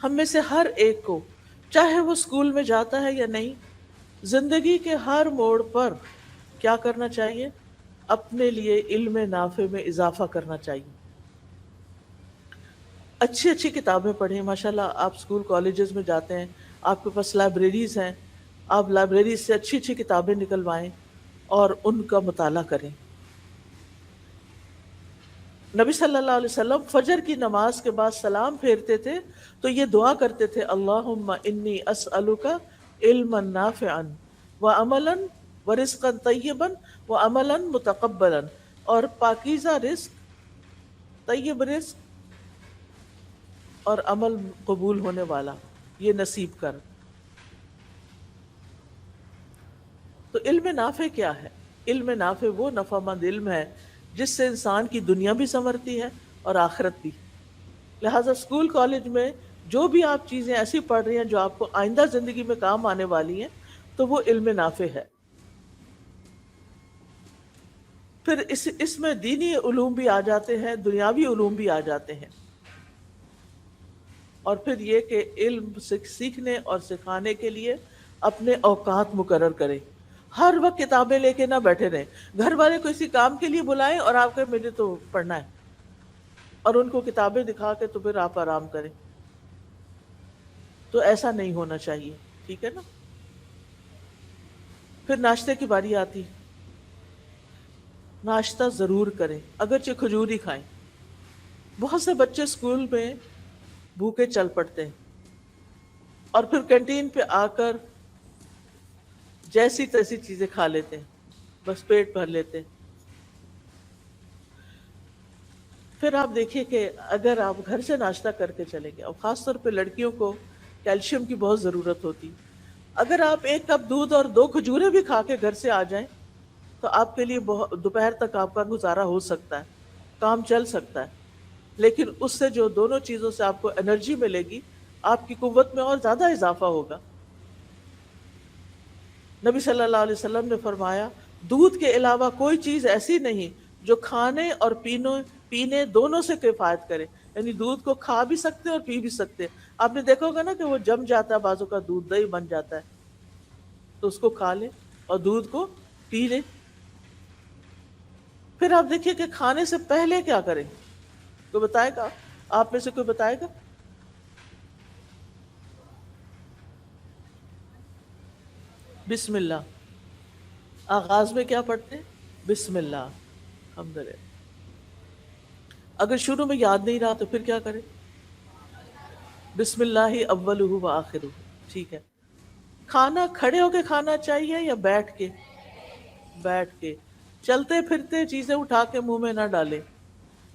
ہم میں سے ہر ایک کو، چاہے وہ اسکول میں جاتا ہے یا نہیں، زندگی کے ہر موڑ پر کیا کرنا چاہیے؟ اپنے لیے علم نافع میں اضافہ کرنا چاہیے۔ اچھی اچھی کتابیں پڑھیں، ماشاءاللہ آپ اسکول کالجز میں جاتے ہیں، آپ کے پاس لائبریریز ہیں، آپ لائبریریز سے اچھی اچھی کتابیں نکلوائیں اور ان کا مطالعہ کریں۔ نبی صلی اللہ علیہ وسلم فجر کی نماز کے بعد سلام پھیرتے تھے تو یہ دعا کرتے تھے، اللہم انی اسألک علما نافعا وعملا ورزقا طیبا وعملا متقبلا، اور پاکیزہ رزق، طیب رزق اور عمل قبول ہونے والا یہ نصیب کر۔ تو علم نافع کیا ہے؟ علم نافع وہ نفع مند علم ہے جس سے انسان کی دنیا بھی سنورتی ہے اور آخرت بھی۔ لہٰذا اسکول کالج میں جو بھی آپ چیزیں ایسی پڑھ رہی ہیں جو آپ کو آئندہ زندگی میں کام آنے والی ہیں، تو وہ علم نافع ہے۔ پھر اس میں دینی علوم بھی آ جاتے ہیں، دنیاوی علوم بھی آ جاتے ہیں، اور پھر یہ کہ علم سیکھنے اور سکھانے کے لیے اپنے اوقات مقرر کریں۔ ہر وقت کتابیں لے کے نہ بیٹھے رہیں، گھر والے کو اسی کام کے لیے بلائیں اور آپ کہیں مجھے تو پڑھنا ہے، اور ان کو کتابیں دکھا کے تو پھر آپ آرام کریں، تو ایسا نہیں ہونا چاہیے، ٹھیک ہے نا۔ پھر ناشتے کی باری آتی، ناشتہ ضرور کریں، اگرچہ کھجور ہی کھائیں۔ بہت سے بچے اسکول میں بھوکے چل پڑتے ہیں اور پھر کینٹین پہ آ کر جیسی تیسی چیزیں کھا لیتے ہیں، بس پیٹ بھر لیتے ہیں۔ پھر آپ دیکھیے کہ اگر آپ گھر سے ناشتہ کر کے چلیں گے، اور خاص طور پہ لڑکیوں کو کیلشیم کی بہت ضرورت ہوتی، اگر آپ 1 کپ دودھ اور 2 کھجوریں بھی کھا کے گھر سے آ جائیں تو آپ کے لیے دوپہر تک آپ کا گزارا ہو سکتا ہے، کام چل سکتا ہے۔ لیکن اس سے جو دونوں چیزوں سے آپ کو انرجی ملے گی، آپ کی قوت میں اور زیادہ اضافہ ہوگا۔ نبی صلی اللہ علیہ وسلم نے فرمایا، دودھ کے علاوہ کوئی چیز ایسی نہیں جو کھانے اور پینے دونوں سے کفایت کرے، یعنی دودھ کو کھا بھی سکتے اور پی بھی سکتے۔ آپ نے دیکھا ہوگا نا کہ وہ جم جاتا ہے، بعضوں کا دودھ دہی بن جاتا ہے، تو اس کو کھا لیں اور دودھ کو پی لیں۔ پھر آپ دیکھیے کہ کھانے سے پہلے کیا کریں، کوئی بتائے گا؟ آپ میں سے کوئی بتائے گا؟ بسم اللہ، آغاز میں کیا پڑھتے ہیں؟ بسم اللہ، الحمدللہ۔ اگر شروع میں یاد نہیں رہا تو پھر کیا کریں؟ بسم اللہ اولہ و آخرہ، ٹھیک ہے۔ کھانا کھڑے ہو کے کھانا چاہیے یا بیٹھ کے؟ بیٹھ کے۔ چلتے پھرتے چیزیں اٹھا کے منہ میں نہ ڈالیں،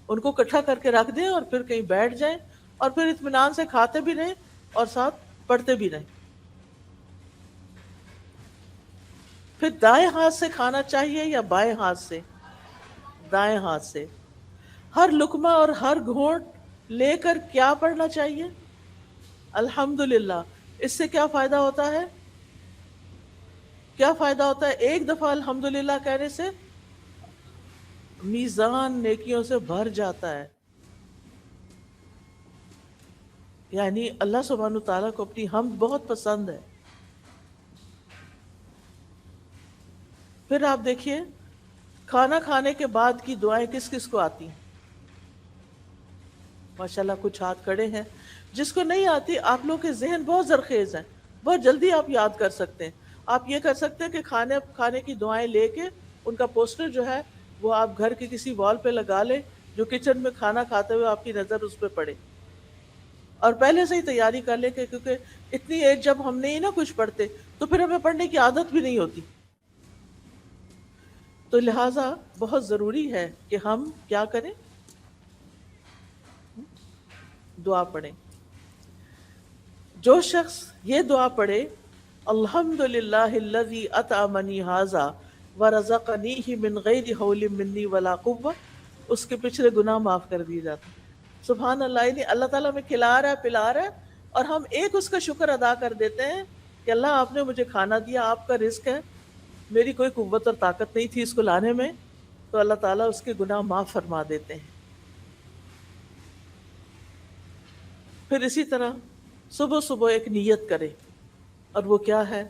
ان کو اکٹھا کر کے رکھ دیں اور پھر کہیں بیٹھ جائیں، اور پھر اطمینان سے کھاتے بھی رہیں اور ساتھ پڑھتے بھی رہیں۔ پھر دائیں ہاتھ سے کھانا چاہیے یا بائیں ہاتھ سے؟ دائیں ہاتھ سے۔ ہر لقمہ اور ہر گھونٹ لے کر کیا پڑھنا چاہیے؟ الحمدللہ۔ اس سے کیا فائدہ ہوتا ہے؟ کیا فائدہ ہوتا ہے ایک دفعہ الحمدللہ کہنے سے؟ میزان نیکیوں سے بھر جاتا ہے، یعنی اللہ سبحانہ تعالیٰ کو اپنی حمد بہت پسند ہے۔ پھر آپ دیکھیے کھانا کھانے کے بعد کی دعائیں کس کس کو آتی ہیں؟ ماشاءاللہ کچھ ہاتھ کھڑے ہیں۔ جس کو نہیں آتی، آپ لوگ کے ذہن بہت زرخیز ہیں، بہت جلدی آپ یاد کر سکتے ہیں۔ آپ یہ کر سکتے ہیں کہ کھانے کی دعائیں لے کے ان کا پوسٹر جو ہے وہ آپ گھر کے کسی وال پہ لگا لیں، جو کچن میں کھانا کھاتے ہوئے آپ کی نظر اس پہ پڑے، اور پہلے سے ہی تیاری کر لیں کہ کیونکہ اتنی ایج جب ہم نہیں نا کچھ پڑھتے تو پھر ہمیں پڑھنے کی عادت بھی نہیں ہوتی، تو لہٰذا بہت ضروری ہے کہ ہم کیا کریں؟ دعا پڑھیں۔ جو شخص یہ دعا پڑھے، الحمد للہ الذی اطعمنی ھذا ورزقنیہ من غیر حول منی ولا قوہ، اس کے پچھلے گناہ معاف کر دیے جاتے ہیں۔ سبحان اللہ، یعنی اللہ تعالیٰ ہمیں کھلا رہا ہے، پلا رہا ہے، اور ہم ایک اس کا شکر ادا کر دیتے ہیں کہ اللہ آپ نے مجھے کھانا دیا، آپ کا رزق ہے، میری کوئی قوت اور طاقت نہیں تھی اس کو لانے میں، تو اللہ تعالیٰ اس کے گناہ معاف فرما دیتے ہیں۔ پھر اسی طرح صبح صبح ایک نیت کرے، اور وہ کیا ہے؟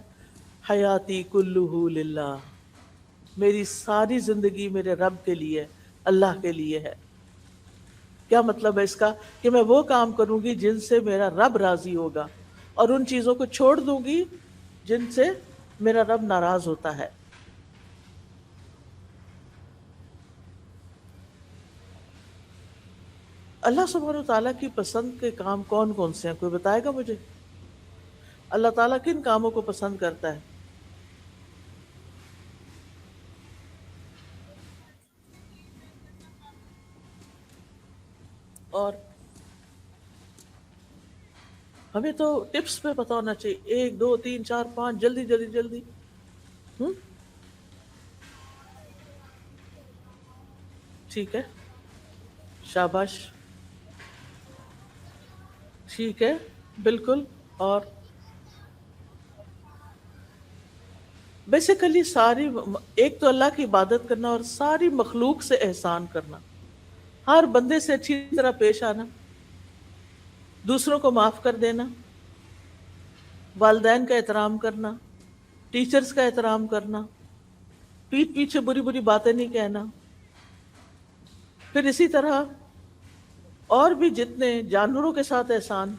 حیاتی کلہ للہ، میری ساری زندگی میرے رب کے لیے، اللہ کے لیے ہے۔ کیا مطلب ہے اس کا؟ کہ میں وہ کام کروں گی جن سے میرا رب راضی ہوگا، اور ان چیزوں کو چھوڑ دوں گی جن سے میرا رب ناراض ہوتا ہے۔ اللہ سبحانہ تعالیٰ کی پسند کے کام کون کون سے ہیں؟ کوئی بتائے گا مجھے؟ اللہ تعالیٰ کن کاموں کو پسند کرتا ہے؟ اور ہمیں تو ٹپس پہ پتہ ہونا چاہیے، ایک دو تین چار پانچ، جلدی جلدی جلدی۔ ہوں، ٹھیک ہے، شاباش، ٹھیک ہے، بالکل۔ اور بیسیکلی ساری، ایک تو اللہ کی عبادت کرنا اور ساری مخلوق سے احسان کرنا، ہر بندے سے اچھی طرح پیش آنا، دوسروں کو معاف کر دینا، والدین کا احترام کرنا، ٹیچرز کا احترام کرنا، پیٹھ پیچھے بری بری باتیں نہیں کہنا، پھر اسی طرح اور بھی جتنے جانوروں کے ساتھ احسان،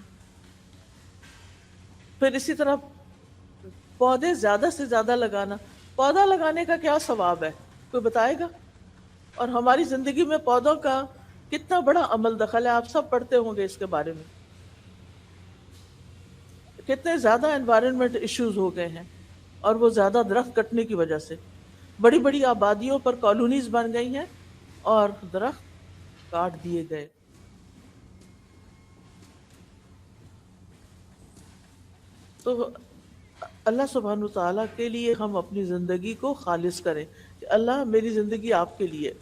پھر اسی طرح پودے زیادہ سے زیادہ لگانا۔ پودا لگانے کا کیا ثواب ہے؟ کوئی بتائے گا؟ اور ہماری زندگی میں پودوں کا کتنا بڑا عمل دخل ہے، آپ سب پڑھتے ہوں گے اس کے بارے میں، کتنے زیادہ انوائرمنٹ ایشوز ہو گئے ہیں، اور وہ زیادہ درخت کٹنے کی وجہ سے بڑی بڑی آبادیوں پر کالونیز بن گئی ہیں اور درخت کاٹ دیے گئے۔ تو اللہ سبحانہ تعالیٰ کے لیے ہم اپنی زندگی کو خالص کریں کہ اللہ میری زندگی آپ کے لیے،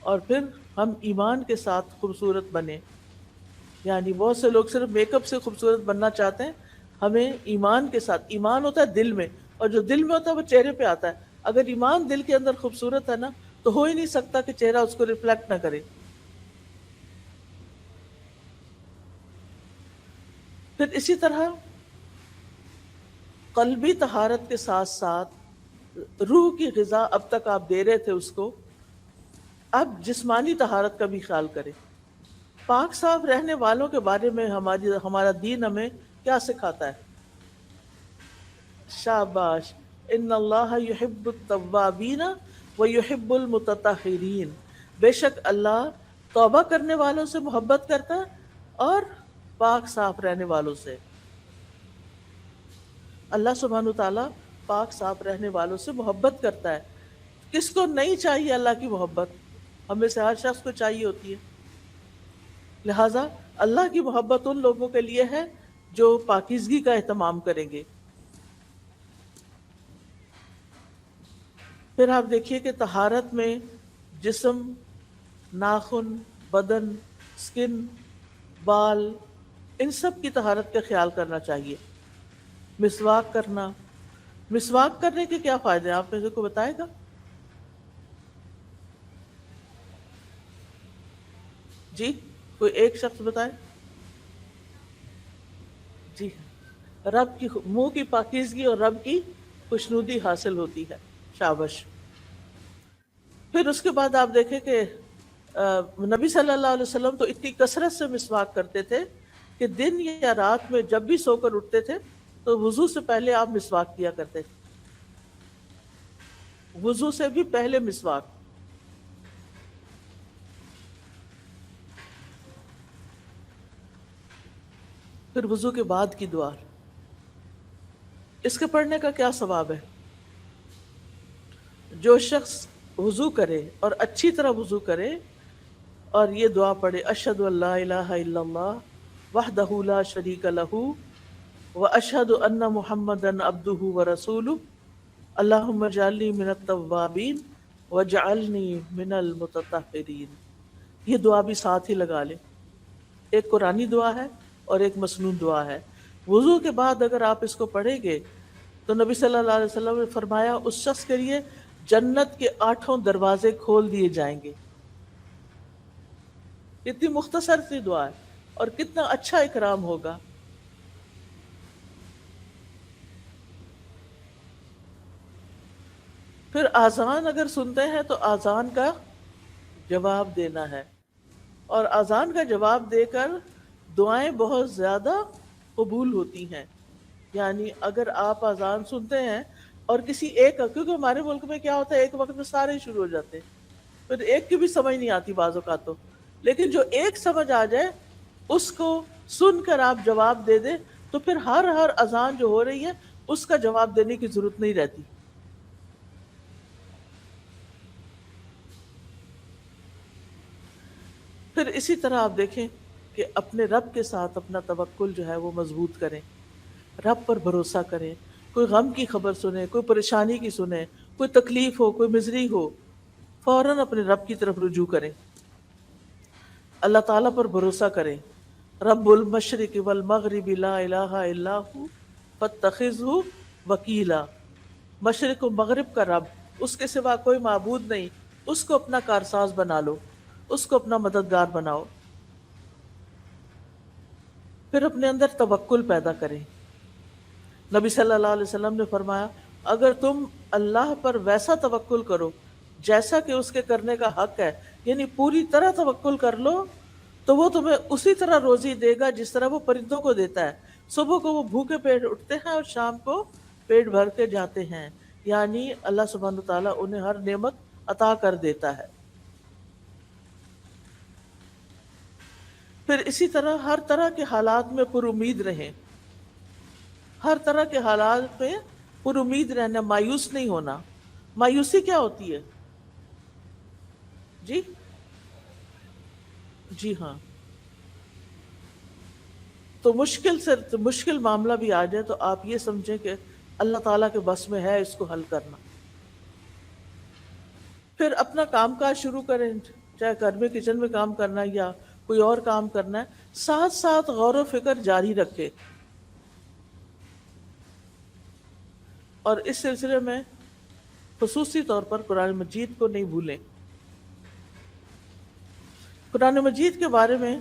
اور پھر ہم ایمان کے ساتھ خوبصورت بنیں۔ یعنی بہت سے لوگ صرف میک اپ سے خوبصورت بننا چاہتے ہیں، ہمیں ایمان کے ساتھ، ایمان ہوتا ہے دل میں، اور جو دل میں ہوتا ہے وہ چہرے پہ آتا ہے۔ اگر ایمان دل کے اندر خوبصورت ہے نا، تو ہو ہی نہیں سکتا کہ چہرہ اس کو ریفلیکٹ نہ کرے۔ پھر اسی طرح قلبی طہارت کے ساتھ ساتھ روح کی غذا اب تک آپ دے رہے تھے اس کو، اب جسمانی طہارت کا بھی خیال کریں۔ پاک صاف رہنے والوں کے بارے میں ہمارا دین ہمیں کیا سکھاتا ہے؟ شاباش، ان اللہ یحب التوابین و یحب المتطہرین، بے شک اللہ توبہ کرنے والوں سے محبت کرتا ہے اور پاک صاف رہنے والوں سے۔ اللہ سبحانہ وتعالیٰ پاک صاف رہنے والوں سے محبت کرتا ہے۔ کس کو نہیں چاہیے اللہ کی محبت؟ ہمیں سے ہر شخص کو چاہیے ہوتی ہے۔ لہٰذا اللہ کی محبت ان لوگوں کے لیے ہے جو پاکیزگی کا اہتمام کریں گے۔ پھر آپ دیکھیے کہ طہارت میں جسم، ناخن، بدن، سکن، بال، ان سب کی طہارت کا خیال کرنا چاہیے۔ مسواک کرنا، مسواک کرنے کے کیا فائدے ہیں؟ آپ میں سے کوئی بتائے گا؟ جی کوئی ایک شخص بتائے۔ جی رب کی منہ کی پاکیزگی اور رب کی خوشنودی حاصل ہوتی ہے۔ شابش۔ پھر اس کے بعد آپ دیکھیں کہ نبی صلی اللہ علیہ وسلم تو اتنی کثرت سے مسواک کرتے تھے کہ دن یا رات میں جب بھی سو کر اٹھتے تھے تو وضو سے پہلے آپ مسواک کیا کرتے تھے۔ وضو سے بھی پہلے مسواک۔ پھر وضو کے بعد کی دعا، اس کے پڑھنے کا کیا ثواب ہے؟ جو شخص وضو کرے اور اچھی طرح وضو کرے اور یہ دعا پڑھے، اشہد ان لا الہ الا اللہ وحدہ لا شریک لہ واشہد ان محمدا عبدہ ورسولہ اللہم اجعلنی من التوابین واجعلنی من المتطہرین، یہ دعا بھی ساتھ ہی لگا لیں۔ ایک قرآنی دعا ہے اور ایک مسنون دعا ہے۔ وضو کے بعد اگر آپ اس کو پڑھیں گے تو نبی صلی اللہ علیہ وسلم نے فرمایا اس شخص کے لیے جنت کے 8 دروازے کھول دیے جائیں گے۔ اتنی مختصر سی دعا ہے اور کتنا اچھا اکرام ہوگا۔ پھر اذان اگر سنتے ہیں تو اذان کا جواب دینا ہے، اور اذان کا جواب دے کر دعائیں بہت زیادہ قبول ہوتی ہیں۔ یعنی اگر آپ اذان سنتے ہیں اور کسی ایک، کیونکہ ہمارے ملک میں کیا ہوتا ہے ایک وقت میں سارے شروع ہو جاتے ہیں، پھر ایک کی بھی سمجھ نہیں آتی بعض اوقات تو، لیکن جو ایک سمجھ آ جائے اس کو سن کر آپ جواب دے دیں تو پھر ہر اذان جو ہو رہی ہے اس کا جواب دینے کی ضرورت نہیں رہتی۔ پھر اسی طرح آپ دیکھیں کہ اپنے رب کے ساتھ اپنا توکل جو ہے وہ مضبوط کریں، رب پر بھروسہ کریں۔ کوئی غم کی خبر سنیں، کوئی پریشانی کی سنیں، کوئی تکلیف ہو، کوئی مزری ہو، فوراً اپنے رب کی طرف رجوع کریں، اللہ تعالیٰ پر بھروسہ کریں۔ رب المشرق والمغرب لا الہ الا ہو فاتخذہ وکیلا، مشرق و مغرب کا رب، اس کے سوا کوئی معبود نہیں، اس کو اپنا کارساز بنا لو، اس کو اپنا مددگار بناؤ۔ پھر اپنے اندر توکل پیدا کریں۔ نبی صلی اللہ علیہ وسلم نے فرمایا اگر تم اللہ پر ویسا توکل کرو جیسا کہ اس کے کرنے کا حق ہے، یعنی پوری طرح توکل کر لو، تو وہ تمہیں اسی طرح روزی دے گا جس طرح وہ پرندوں کو دیتا ہے۔ صبح کو وہ بھوکے پیٹ اٹھتے ہیں اور شام کو پیٹ بھر کے جاتے ہیں، یعنی اللہ سبحانہ تعالیٰ انہیں ہر نعمت عطا کر دیتا ہے۔ پھر اسی طرح ہر طرح کے حالات میں پر امید رہیں، ہر طرح کے حالات میں پر امید رہنا، مایوس نہیں ہونا۔ مایوسی کیا ہوتی ہے؟ جی جی ہاں، تو مشکل معاملہ بھی آ جائے تو آپ یہ سمجھیں کہ اللہ تعالیٰ کے بس میں ہے اس کو حل کرنا۔ پھر اپنا کام کاج شروع کریں، چاہے گھر میں کچن میں کام کرنا ہے یا کوئی اور کام کرنا ہے، ساتھ ساتھ غور و فکر جاری رکھے۔ اور اس سلسلے میں خصوصی طور پر قرآن مجید کو نہیں بھولیں۔ قرآن مجید کے بارے میں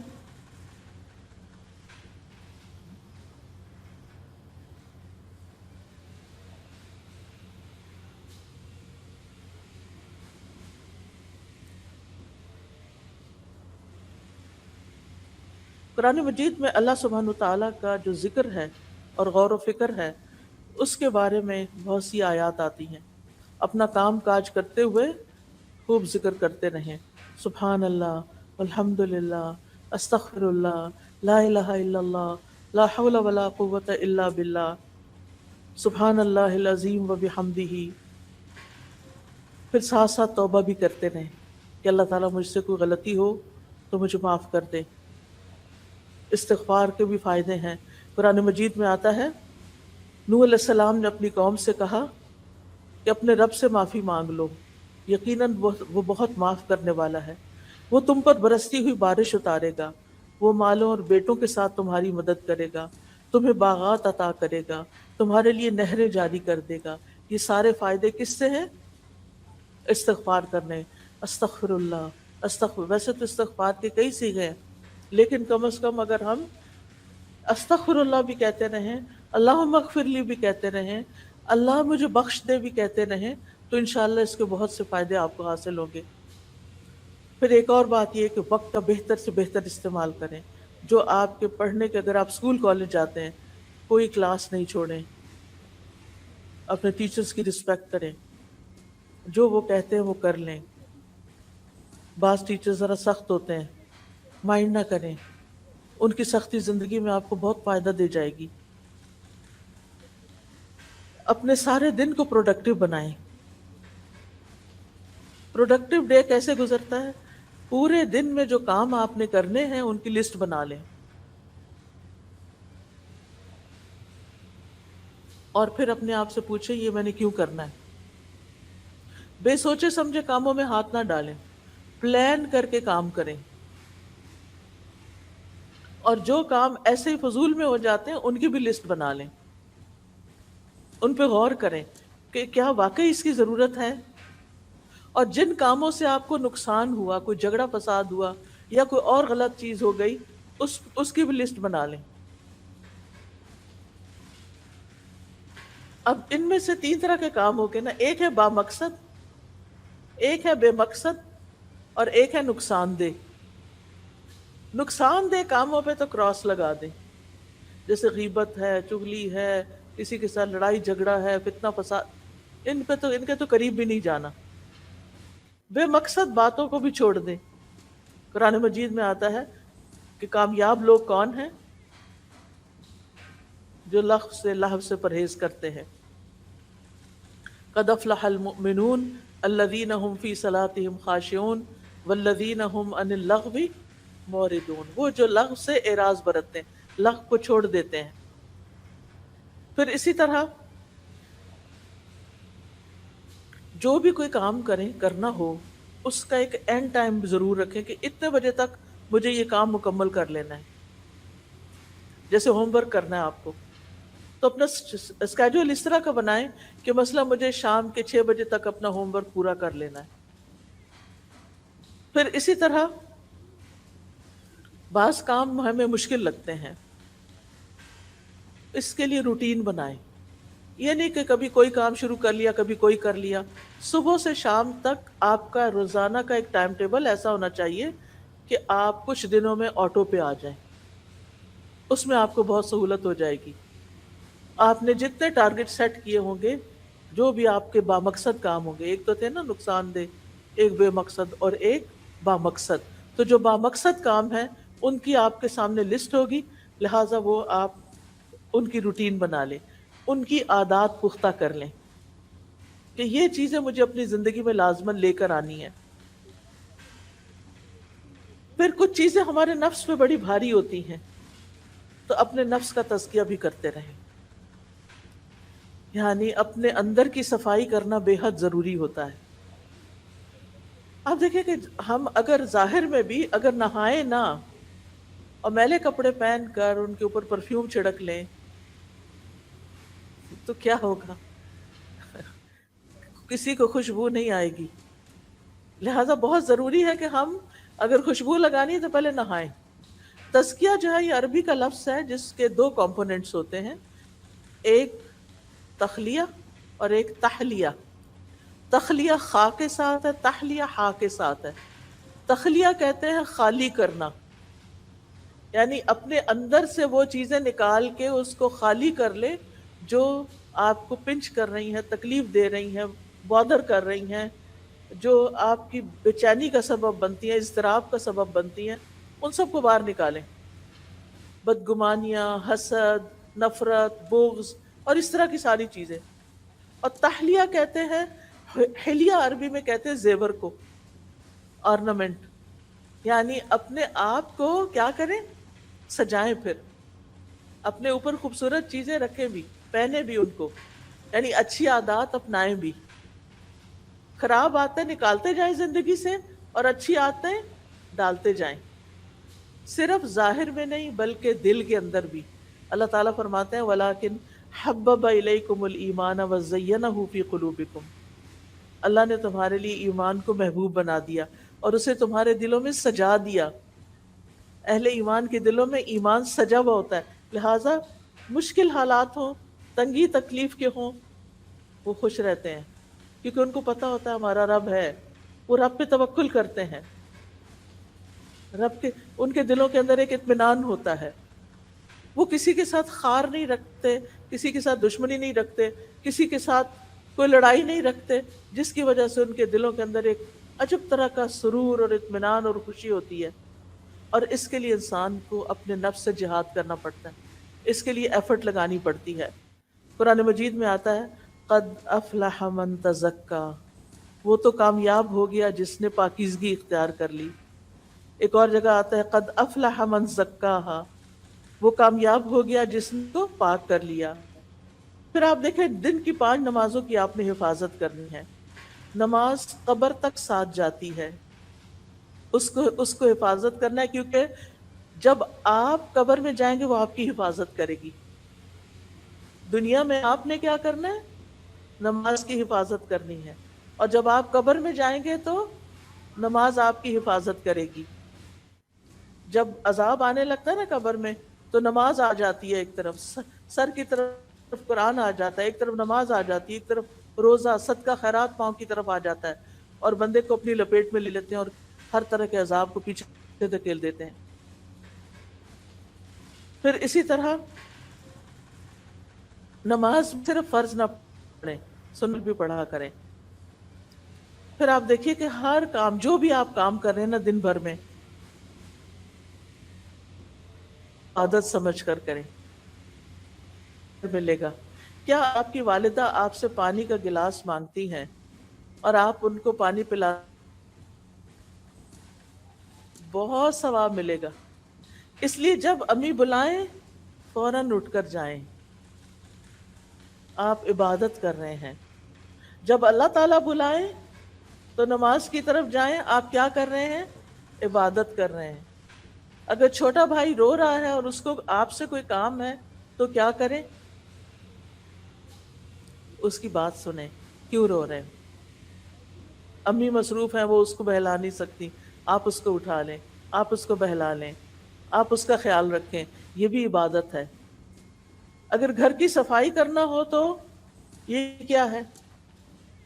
قرآن مجید میں اللہ سبحانہ تعالیٰ کا جو ذکر ہے اور غور و فکر ہے اس کے بارے میں بہت سی آیات آتی ہیں. اپنا کام کاج کرتے ہوئے خوب ذکر کرتے رہیں. سبحان اللہ، الحمد للہ، استغفر اللہ، لا الہ الا اللہ، لا حول ولا قوت الا باللہ، سبحان اللہ العظیم و بحمدہ. پھر ساتھ ساتھ توبہ بھی کرتے رہیں کہ اللہ تعالیٰ مجھ سے کوئی غلطی ہو تو مجھے معاف کر دے. استغفار کے بھی فائدے ہیں. قرآن مجید میں آتا ہے نوح علیہ السلام نے اپنی قوم سے کہا کہ اپنے رب سے معافی مانگ لو، یقیناً وہ بہت معاف کرنے والا ہے. وہ تم پر برستی ہوئی بارش اتارے گا، وہ مالوں اور بیٹوں کے ساتھ تمہاری مدد کرے گا، تمہیں باغات عطا کرے گا، تمہارے لیے نہریں جاری کر دے گا. یہ سارے فائدے کس سے ہیں؟ استغفار کرنے. استغفر اللہ، استغفر. ویسے تو استغفار کے کئی صیغے ہیں، لیکن کم از کم اگر ہم استغفر اللہ بھی کہتے رہیں، اللہم اغفر لی بھی کہتے رہیں، اللہ مجھے بخش دے بھی کہتے رہیں، تو انشاءاللہ اس کے بہت سے فائدے آپ کو حاصل ہوں گے. پھر ایک اور بات یہ کہ وقت کا بہتر سے بہتر استعمال کریں. جو آپ کے پڑھنے کے، اگر آپ اسکول کالج جاتے ہیں، کوئی کلاس نہیں چھوڑیں، اپنے ٹیچرز کی رسپیکٹ کریں، جو وہ کہتے ہیں وہ کر لیں. بعض ٹیچر ذرا سخت ہوتے ہیں، مائنڈ نہ کریں، ان کی سختی زندگی میں آپ کو بہت فائدہ دے جائے گی. اپنے سارے دن کو پروڈکٹیو بنائیں. پروڈکٹیو ڈے کیسے گزرتا ہے؟ پورے دن میں جو کام آپ نے کرنے ہیں ان کی لسٹ بنا لیں، اور پھر اپنے آپ سے پوچھیں یہ میں نے کیوں کرنا ہے. بے سوچے سمجھے کاموں میں ہاتھ نہ ڈالیں، پلان کر کے کام کریں. اور جو کام ایسے ہی فضول میں ہو جاتے ہیں ان کی بھی لسٹ بنا لیں، ان پہ غور کریں کہ کیا واقعی اس کی ضرورت ہے. اور جن کاموں سے آپ کو نقصان ہوا، کوئی جھگڑا فساد ہوا یا کوئی اور غلط چیز ہو گئی، اس کی بھی لسٹ بنا لیں. اب ان میں سے تین طرح کے کام ہو گئے نا، ایک ہے با مقصد، ایک ہے بے مقصد، اور ایک ہے نقصان دہ. نقصان دہ کاموں پہ تو کراس لگا دیں، جیسے غیبت ہے، چغلی ہے، کسی کے ساتھ لڑائی جھگڑا ہے، فتنہ فساد، ان کے تو قریب بھی نہیں جانا. بے مقصد باتوں کو بھی چھوڑ دیں. قرآن مجید میں آتا ہے کہ کامیاب لوگ کون ہیں؟ جو لغو سے پرہیز کرتے ہیں. قد افلح المؤمنون الذین هم فی صلاتهم خاشعون والذین هم عن اللغو معرضون. وہ جو لغو سے اعراض برتتے ہیں، لغو کو چھوڑ دیتے ہیں. پھر اسی طرح جو بھی کوئی کام کرنا ہو، اس کا ایک اینڈ ٹائم ضرور رکھیں کہ اتنے بجے تک مجھے یہ کام مکمل کر لینا ہے. جیسے ہوم ورک کرنا ہے آپ کو، تو اپنا اسکیجول اس طرح کا بنائیں کہ مثلا مجھے شام کے 6 بجے تک اپنا ہوم ورک پورا کر لینا ہے. پھر اسی طرح بعض کام ہمیں مشکل لگتے ہیں، اس کے لیے روٹین بنائیں. یہ نہیں کہ کبھی کوئی کام شروع کر لیا، کبھی کوئی کر لیا. صبح سے شام تک آپ کا روزانہ کا ایک ٹائم ٹیبل ایسا ہونا چاہیے کہ آپ کچھ دنوں میں آٹو پہ آ جائیں. اس میں آپ کو بہت سہولت ہو جائے گی. آپ نے جتنے ٹارگٹ سیٹ کیے ہوں گے، جو بھی آپ کے بامقصد کام ہوں گے، ایک تو تھے نا نقصان دہ، ایک بے مقصد اور ایک بامقصد. تو جو بامقصد کام ہیں ان کی آپ کے سامنے لسٹ ہوگی، لہٰذا وہ آپ ان کی روٹین بنا لیں، ان کی عادات پختہ کر لیں کہ یہ چیزیں مجھے اپنی زندگی میں لازماً لے کر آنی ہیں. پھر کچھ چیزیں ہمارے نفس پہ بڑی بھاری ہوتی ہیں، تو اپنے نفس کا تزکیہ بھی کرتے رہیں. یعنی اپنے اندر کی صفائی کرنا بے حد ضروری ہوتا ہے. آپ دیکھیں کہ ہم اگر ظاہر میں بھی اگر نہائیں نہ اور میلے کپڑے پہن کر ان کے اوپر پرفیوم چھڑک لیں تو کیا ہوگا؟ کسی کو خوشبو نہیں آئے گی. لہٰذا بہت ضروری ہے کہ ہم اگر خوشبو لگانی ہے تو پہلے نہائیں. تزکیہ جو ہے یہ عربی کا لفظ ہے جس کے دو کمپوننٹس ہوتے ہیں، ایک تخلیہ اور ایک تحلیہ. تخلیہ خا کے ساتھ ہے، تحلیہ ہا کے ساتھ ہے. تخلیہ کہتے ہیں خالی کرنا، یعنی اپنے اندر سے وہ چیزیں نکال کے اس کو خالی کر لے جو آپ کو پنچ کر رہی ہیں، تکلیف دے رہی ہیں، بادر کر رہی ہیں، جو آپ کی بے چینی کا سبب بنتی ہیں، اضطراب کا سبب بنتی ہیں، ان سب کو باہر نکالیں. بدگمانیاں، حسد، نفرت، بغض اور اس طرح کی ساری چیزیں. اور تحلیہ کہتے ہیں، حلیہ عربی میں کہتے ہیں زیور کو، آرنامنٹ. یعنی اپنے آپ کو کیا کریں؟ سجائیں. پھر اپنے اوپر خوبصورت چیزیں رکھیں بھی، پہنے بھی ان کو. یعنی اچھی عادات اپنائیں بھی. خراب عادتیں نکالتے جائیں زندگی سے اور اچھی عادتیں ڈالتے جائیں. صرف ظاہر میں نہیں بلکہ دل کے اندر بھی. اللہ تعالیٰ فرماتے ہیں وَلَٰكِنْ حَبَّبَ إِلَيْكُمُ الْإِيمَانَ وَزَيَّنَهُ فِي قُلُوبِكُمْ. اللہ نے تمہارے لیے ایمان کو محبوب بنا دیا اور اسے تمہارے دلوں میں سجا دیا. اہل ایمان کے دلوں میں ایمان سجا ہوا ہوتا ہے، لہٰذا مشکل حالات ہوں، تنگی تکلیف کے ہوں، وہ خوش رہتے ہیں کیونکہ ان کو پتہ ہوتا ہے ہمارا رب ہے. وہ رب پہ توکل کرتے ہیں. رب کے ان کے دلوں کے اندر ایک اطمینان ہوتا ہے. وہ کسی کے ساتھ خار نہیں رکھتے، کسی کے ساتھ دشمنی نہیں رکھتے، کسی کے ساتھ کوئی لڑائی نہیں رکھتے، جس کی وجہ سے ان کے دلوں کے اندر ایک عجب طرح کا سرور اور اطمینان اور خوشی ہوتی ہے. اور اس کے لیے انسان کو اپنے نفس سے جہاد کرنا پڑتا ہے، اس کے لیے ایفرٹ لگانی پڑتی ہے. قرآن مجید میں آتا ہے قد افلح من تزکا، وہ تو کامیاب ہو گیا جس نے پاکیزگی اختیار کر لی. ایک اور جگہ آتا ہے قد افلح من زکاہا، وہ کامیاب ہو گیا جس نے کو پاک کر لیا. پھر آپ دیکھیں دن کی 5 نمازوں کی آپ نے حفاظت کرنی ہے. نماز قبر تک ساتھ جاتی ہے، اس کو حفاظت کرنا ہے، کیونکہ جب آپ قبر میں جائیں گے وہ آپ کی حفاظت کرے گی. دنیا میں آپ نے کیا کرنا ہے؟ نماز کی حفاظت کرنی ہے. اور جب آپ قبر میں جائیں گے تو نماز آپ کی حفاظت کرے گی. جب عذاب آنے لگتا ہے نا قبر میں تو نماز آ جاتی ہے، ایک طرف سر کی طرف قرآن آ جاتا ہے، ایک طرف نماز آ جاتی ہے، ایک طرف روزہ صدقہ خیرات پاؤں کی طرف آ جاتا ہے، اور بندے کو اپنی لپیٹ میں لے لیتے ہیں اور ہر طرح کے عذاب کو پیچھے دھکیل دیتے ہیں. پھر اسی طرح نماز صرف فرض نہ پڑھیں، سنت بھی پڑھا کریں. پھر آپ دیکھیے کہ ہر کام جو بھی آپ کام کر رہے ہیں نا دن بھر میں، عادت سمجھ کر کریں، ملے گا. کیا آپ کی والدہ آپ سے پانی کا گلاس مانگتی ہیں اور آپ ان کو پانی پلا، بہت ثواب ملے گا. اس لیے جب امی بلائیں فوراً اٹھ کر جائیں، آپ عبادت کر رہے ہیں. جب اللہ تعالیٰ بلائیں تو نماز کی طرف جائیں، آپ کیا کر رہے ہیں؟ عبادت کر رہے ہیں. اگر چھوٹا بھائی رو رہا ہے اور اس کو آپ سے کوئی کام ہے تو کیا کریں؟ اس کی بات سنیں، کیوں رو رہے ہیں؟ امی مصروف ہیں، وہ اس کو بہلا نہیں سکتی، آپ اس کو اٹھا لیں، آپ اس کو بہلا لیں، آپ اس کا خیال رکھیں. یہ بھی عبادت ہے. اگر گھر کی صفائی کرنا ہو تو یہ کیا ہے؟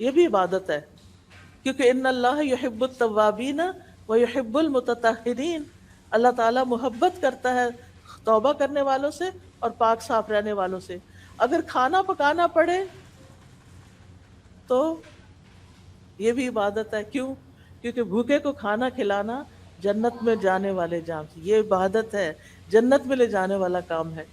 یہ بھی عبادت ہے، کیونکہ ان اللہ یحب التوابین و یحب المتطہرین. اللہ تعالیٰ محبت کرتا ہے توبہ کرنے والوں سے اور پاک صاف رہنے والوں سے. اگر کھانا پکانا پڑے تو یہ بھی عبادت ہے. کیوں؟ کیونکہ بھوکے کو کھانا کھلانا جنت میں جانے والے جام سے، یہ عبادت ہے، جنت میں لے جانے والا کام ہے.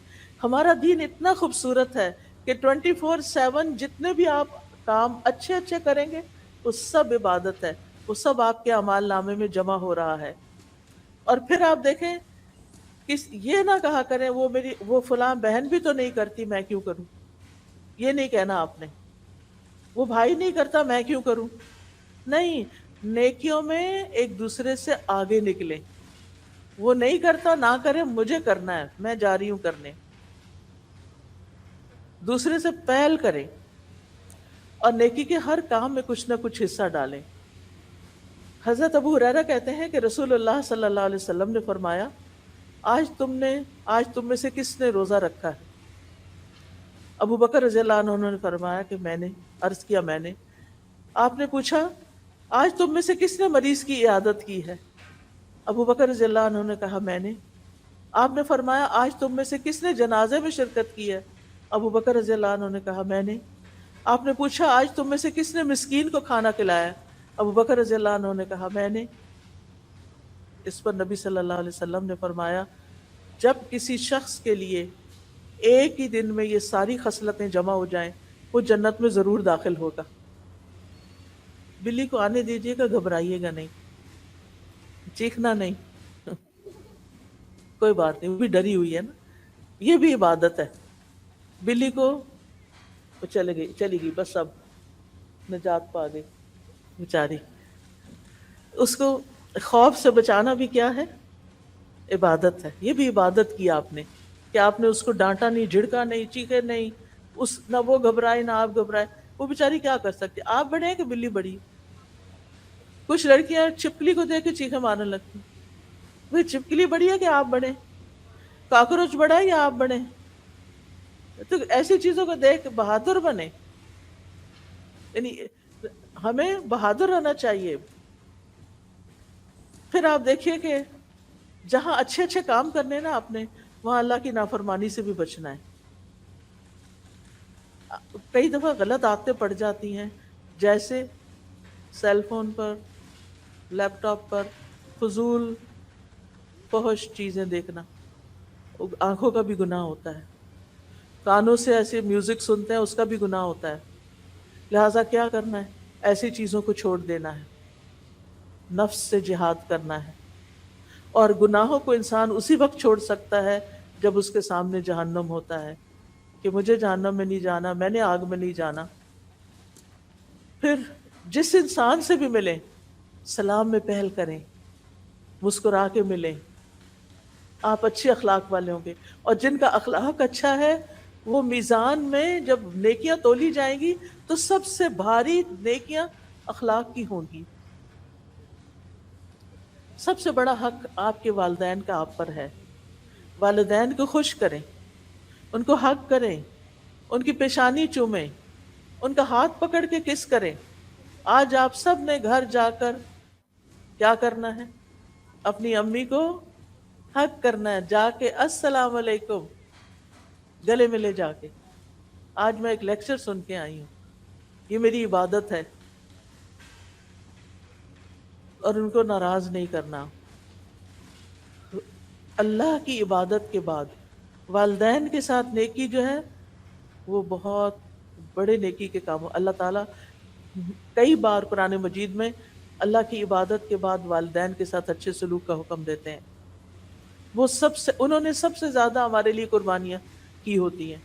ہمارا دین اتنا خوبصورت ہے کہ 24/7 جتنے بھی آپ کام اچھے اچھے کریں گے وہ سب عبادت ہے، وہ سب آپ کے اعمال نامے میں جمع ہو رہا ہے. اور پھر آپ دیکھیں یہ نہ کہا کریں وہ فلاں بہن بھی تو نہیں کرتی میں کیوں کروں. یہ نہیں کہنا آپ نے. وہ بھائی نہیں کرتا میں کیوں کروں. نہیں، نیکیوں میں ایک دوسرے سے آگے نکلیں. وہ نہیں کرتا نہ کرے، مجھے کرنا ہے، میں جا رہی ہوں کرنے. دوسرے سے پہل کریں اور نیکی کے ہر کام میں کچھ نہ کچھ حصہ ڈالیں. حضرت ابو ہریرہ کہتے ہیں کہ رسول اللہ صلی اللہ علیہ وسلم نے فرمایا آج تم میں سے کس نے روزہ رکھا ہے؟ ابو بکر رضی اللہ عنہ نے فرمایا کہ میں نے. عرض کیا میں نے. آپ نے پوچھا آج تم میں سے کس نے مریض کی عیادت کی ہے؟ ابو بکر رضی اللہ عنہ نے کہا میں نے. آپ نے فرمایا آج تم میں سے کس نے جنازے میں شرکت کی ہے؟ ابو بکر رضی اللہ عنہ نے کہا میں نے۔ آپ نے پوچھا آج تم میں سے کس نے مسکین کو کھانا کھلایا؟ ابو بکر رضی اللہ عنہ نے کہا میں نے۔ اس پر نبی صلی اللہ علیہ وسلم نے فرمایا جب کسی شخص کے لیے ایک ہی دن میں یہ ساری خصلتیں جمع ہو جائیں وہ جنت میں ضرور داخل ہوگا۔ بلی کو آنے دیجیے گا، گھبرائیے گا نہیں، چیخنا نہیں، کوئی بات نہیں، وہ بھی ڈری ہوئی ہے نا، یہ بھی عبادت ہے۔ بلی کو وہ چلی گئی، بس اب نجات پا گئی بیچاری۔ اس کو خوف سے بچانا بھی کیا ہے؟ عبادت ہے۔ یہ بھی عبادت کی آپ نے کہ آپ نے اس کو ڈانٹا نہیں، جھڑکا نہیں، چیخے نہیں، نہ وہ گھبرائے نہ آپ گھبرائے۔ وہ بیچاری کیا کر سکتی؟ آپ بڑے ہیں کہ بلی بڑی؟ کچھ لڑکیاں چھپکلی کو دیکھ کے چیخے مارنے لگتی، وہ چھپکلی بڑی ہے کہ آپ بڑے؟ کاکروچ بڑا ہے یا آپ بڑے؟ تو ایسی چیزوں کو دیکھ بہادر بنے، یعنی ہمیں بہادر رہنا چاہیے۔ پھر آپ دیکھیے کہ جہاں اچھے اچھے کام کرنے نا آپ نے، وہاں اللہ کی نافرمانی سے بھی بچنا ہے۔ کئی دفعہ غلط عادتیں پڑ جاتی ہیں، جیسے سیل فون پر، لیپ ٹاپ پر فضول فحش چیزیں دیکھنا، آنکھوں کا بھی گناہ ہوتا ہے۔ کانوں سے ایسے میوزک سنتے ہیں، اس کا بھی گناہ ہوتا ہے۔ لہٰذا کیا کرنا ہے؟ ایسی چیزوں کو چھوڑ دینا ہے، نفس سے جہاد کرنا ہے۔ اور گناہوں کو انسان اسی وقت چھوڑ سکتا ہے جب اس کے سامنے جہنم ہوتا ہے کہ مجھے جہنم میں نہیں جانا، میں نے آگ میں نہیں جانا۔ پھر جس انسان سے بھی ملیں سلام میں پہل کریں، مسکرا کے ملیں، آپ اچھے اخلاق والے ہوں گے۔ اور جن کا اخلاق اچھا ہے وہ میزان میں جب نیکیاں تولی جائیں گی تو سب سے بھاری نیکیاں اخلاق کی ہوں گی۔ سب سے بڑا حق آپ کے والدین کا آپ پر ہے۔ والدین کو خوش کریں، ان کو حق کریں، ان کی پیشانی چومیں، ان کا ہاتھ پکڑ کے کس کریں۔ آج آپ سب نے گھر جا کر کیا کرنا ہے؟ اپنی امی کو حق کرنا ہے، جا کے السلام علیکم گلے ملے جا کے۔ آج میں ایک لیکچر سن کے آئی ہوں، یہ میری عبادت ہے، اور ان کو ناراض نہیں کرنا۔ اللہ کی عبادت کے بعد والدین کے ساتھ نیکی جو ہے وہ بہت بڑے نیکی کے کام ہو۔ اللہ تعالیٰ کئی بار قرآن مجید میں اللہ کی عبادت کے بعد والدین کے ساتھ اچھے سلوک کا حکم دیتے ہیں۔ وہ انہوں نے سب سے زیادہ ہمارے لیے قربانیاں کی ہوتی ہیں۔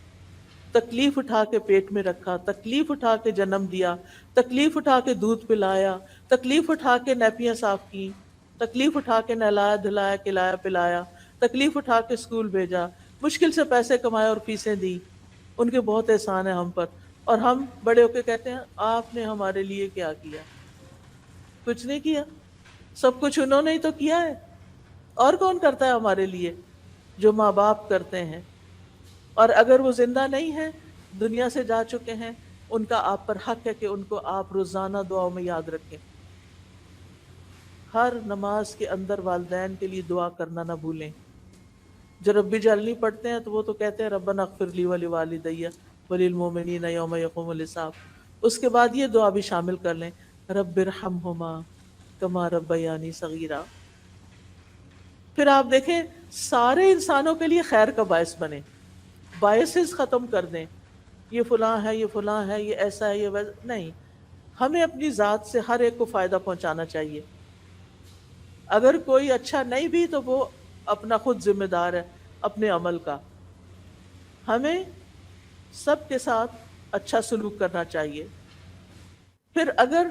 تکلیف اٹھا کے پیٹ میں رکھا، تکلیف اٹھا کے جنم دیا، تکلیف اٹھا کے دودھ پلایا، تکلیف اٹھا کے نیپیاں صاف کی، تکلیف اٹھا کے نہلایا دھلایا کھلایا پلایا، تکلیف اٹھا کے اسکول بھیجا، مشکل سے پیسے کمائے اور فیسیں دی۔ ان کے بہت احسان ہے ہم پر، اور ہم بڑے ہو کے کہتے ہیں آپ نے ہمارے لیے کیا کیا؟ کچھ نہیں کیا، سب کچھ انہوں نے ہی تو کیا ہے۔ اور کون کرتا ہے ہمارے لیے؟ جو ماں باپ کرتے ہیں۔ اور اگر وہ زندہ نہیں ہیں، دنیا سے جا چکے ہیں، ان کا آپ پر حق ہے کہ ان کو آپ روزانہ دعاؤں میں یاد رکھیں۔ ہر نماز کے اندر والدین کے لیے دعا کرنا نہ بھولیں۔ جو ربی جلنی پڑھتے ہیں تو وہ تو کہتے ہیں ربنا اغفر لی ولوالدی وللمؤمنین یوم یقوم الحساب۔ اس کے بعد یہ دعا بھی شامل کر لیں، رب ارحمہما کما ربیانی صغیرا۔ پھر آپ دیکھیں سارے انسانوں کے لیے خیر کا باعث بنے، بائسز ختم کر دیں، یہ فلاں ہے، یہ فلاں ہے، یہ ایسا ہے، یہ ویسا نہیں۔ ہمیں اپنی ذات سے ہر ایک کو فائدہ پہنچانا چاہیے۔ اگر کوئی اچھا نہیں بھی تو وہ اپنا خود ذمہ دار ہے اپنے عمل کا۔ ہمیں سب کے ساتھ اچھا سلوک کرنا چاہیے۔ پھر اگر